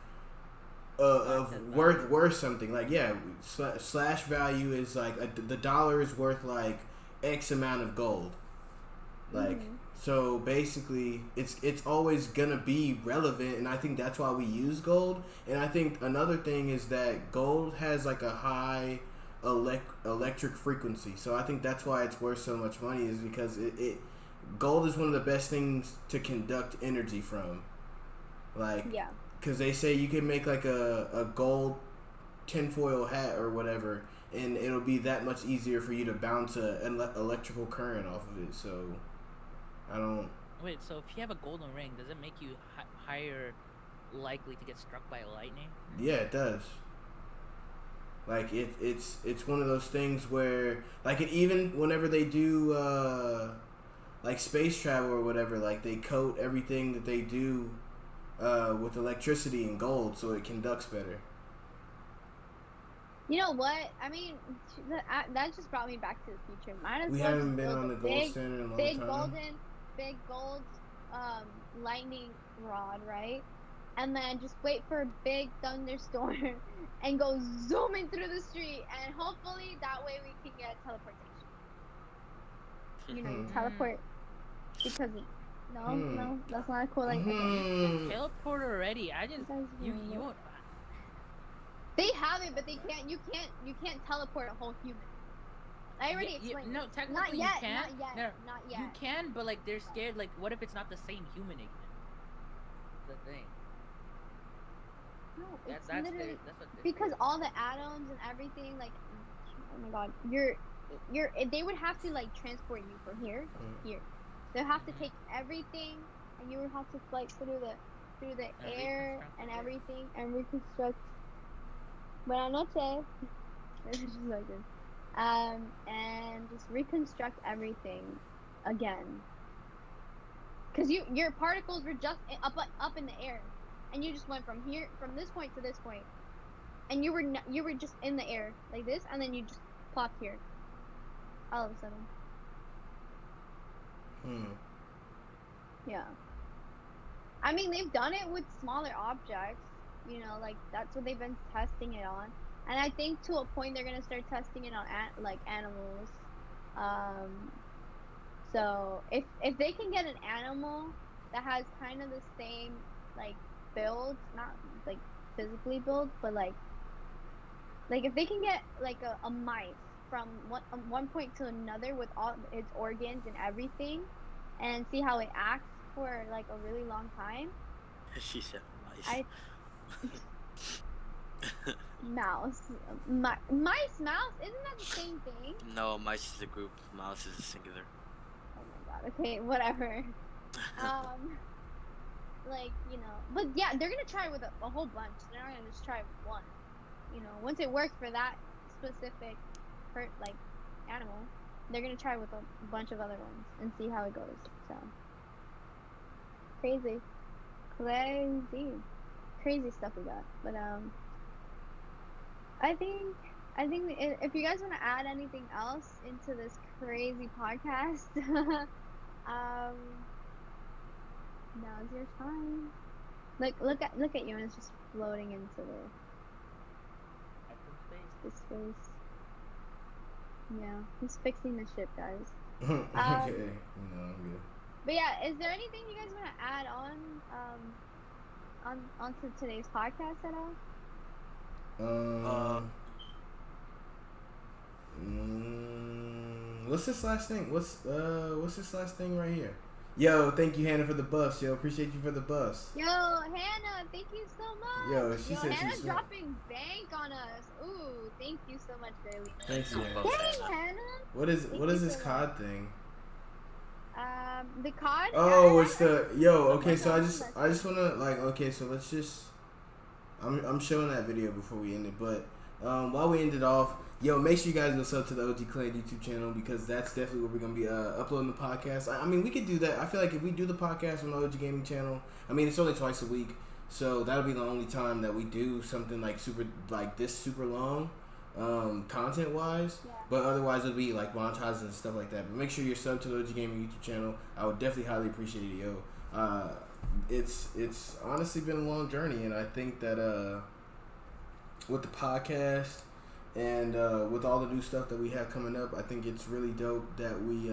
worth something. Like slash value is like the dollar is worth like X amount of gold. Like so basically it's always gonna be relevant, and I think that's why we use gold. And I think another thing is that gold has like a high electric frequency, so I think that's why it's worth so much money, is because gold is one of the best things to conduct energy from. Like Yeah. because they say you can make like a gold tinfoil hat or whatever, and it'll be that much easier for you to bounce an electrical current off of it. So I don't. Wait, so if you have a golden ring, does it make you higher likely to get struck by lightning? Yeah, it does. Like it's one of those things where like even whenever they do like space travel or whatever, like they coat everything that they do with electricity and gold so it conducts better. You know what? I mean, that just brought me back to the future. Might as We well haven't just been build on a the gold big, standard in a long big time. big gold lightning rod, right? And then just wait for a big thunderstorm and go zooming through the street, and hopefully that way we can get teleportation. You know, you Mhm. teleport because no, Hmm. no, that's not cool. Like Mhm. Teleport already. I just guys you really you know. won't. They have it, but they can't. You can't teleport a whole human. I already Yeah, explained. no, this. technically Not yet, you can. not yet, No, not yet. you can, but like they're scared. Like, what if it's not the same human again? The thing. No, That, it's that's literally their, that's what they're because scared. all the atoms and everything, like, oh my god, they would have to like transport you from here to here. They'll have to take everything, and you would have to fly through the And air reconstruct and it. everything and reconstruct. Buenas noches. Just like this. And just reconstruct everything again. Cause your particles were just up in the air, and you just went from this point to this point, and you were just in the air like this, and then you just plopped here, all of a sudden. Yeah. I mean, they've done it with smaller objects, you know, like that's what they've been testing it on, and I think to a point they're gonna start testing it on like animals. So if they can get an animal that has kind of the same like build, not like physically build, but like if they can get like a mice from one point to another with all its organs and everything, and see how it acts for like a really long time. She said mice. Mouse, mouse, isn't that the same thing? No, mice is a group. Mouse is a singular. Oh my god. Okay, whatever. Like, you know, but yeah, they're gonna try with a whole bunch. They're not gonna just try with one. You know, once it works for that specific, like, animal, they're gonna try with a bunch of other ones and see how it goes. So crazy stuff we got. But I think if you guys want to add anything else into this crazy podcast, now's your time. Look at you, and it's just floating into the space. Yeah, he's fixing the ship, guys. Okay, I'm good. But yeah, is there anything you guys want to add onto today's podcast at all? What's this last thing? What's this last thing right here? Yo, thank you, Hannah, for the bus. Yo, appreciate you for the bus. Yo, Hannah, thank you so much. Yo, she said Hannah she's dropping bank on us. Ooh, thank you so much, girlie. Thank you. Dang, Hannah. What is this COD thing? The COD. Oh, it's the yo. Okay, so I just wanna like. Okay, so let's just. I'm showing that video before we end it, but while we end it off, yo, make sure you guys go sub to the OGCLAN YouTube channel, because that's definitely where we're gonna be uploading the podcast. I mean, we could do that. I feel like if we do the podcast on the OG Gaming channel, I mean, it's only twice a week, so that'll be the only time that we do something like super long, content wise. Yeah. But otherwise, it'll be like montages and stuff like that. But make sure you're sub to the OG Gaming YouTube channel. I would definitely highly appreciate it, yo. It's honestly been a long journey, and I think that with the podcast and with all the new stuff that we have coming up, I think it's really dope that we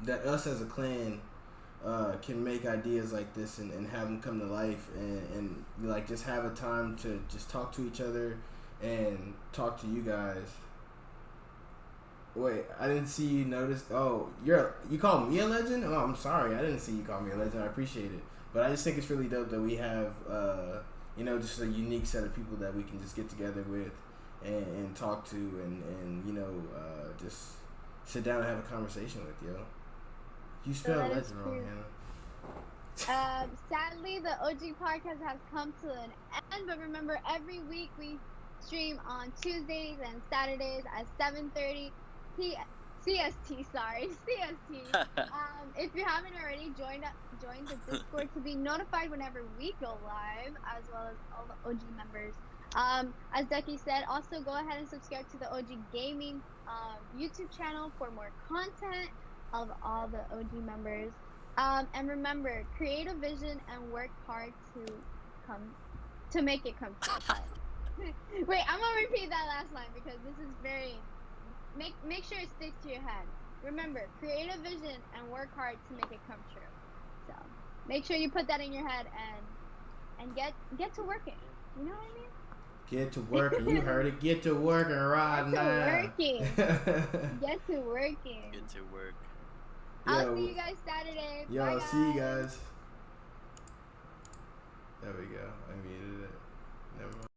that us as a clan can make ideas like this and have them come to life, and like just have a time to just talk to each other and talk to you guys. Wait, I didn't see you notice. Oh, you call me a legend? Oh, I'm sorry, I didn't see you call me a legend. I appreciate it, but I just think it's really dope that we have just a unique set of people that we can just get together with and talk to and just sit down and have a conversation with, yo. You spell legend wrong, Hannah. Sadly, the OG podcast has come to an end, but remember, every week we stream on Tuesdays and Saturdays at 7:30 CST. If you haven't already, join the Discord to be notified whenever we go live, as well as all the OG members. As Ducky said, also go ahead and subscribe to the OG Gaming YouTube channel for more content of all the OG members. And remember, create a vision and work hard to make it come true. Wait, I'm gonna repeat that last line because this is very. Make sure it sticks to your head. Remember, create a vision and work hard to make it come true. So make sure you put that in your head and get to working. You know what I mean? Get to working. You heard it. Get to working right Get to now. working. Get to working. Get to work. I'll see you guys Saturday. Yo, Bye, guys. see you guys. There we go. I muted it. Never mind.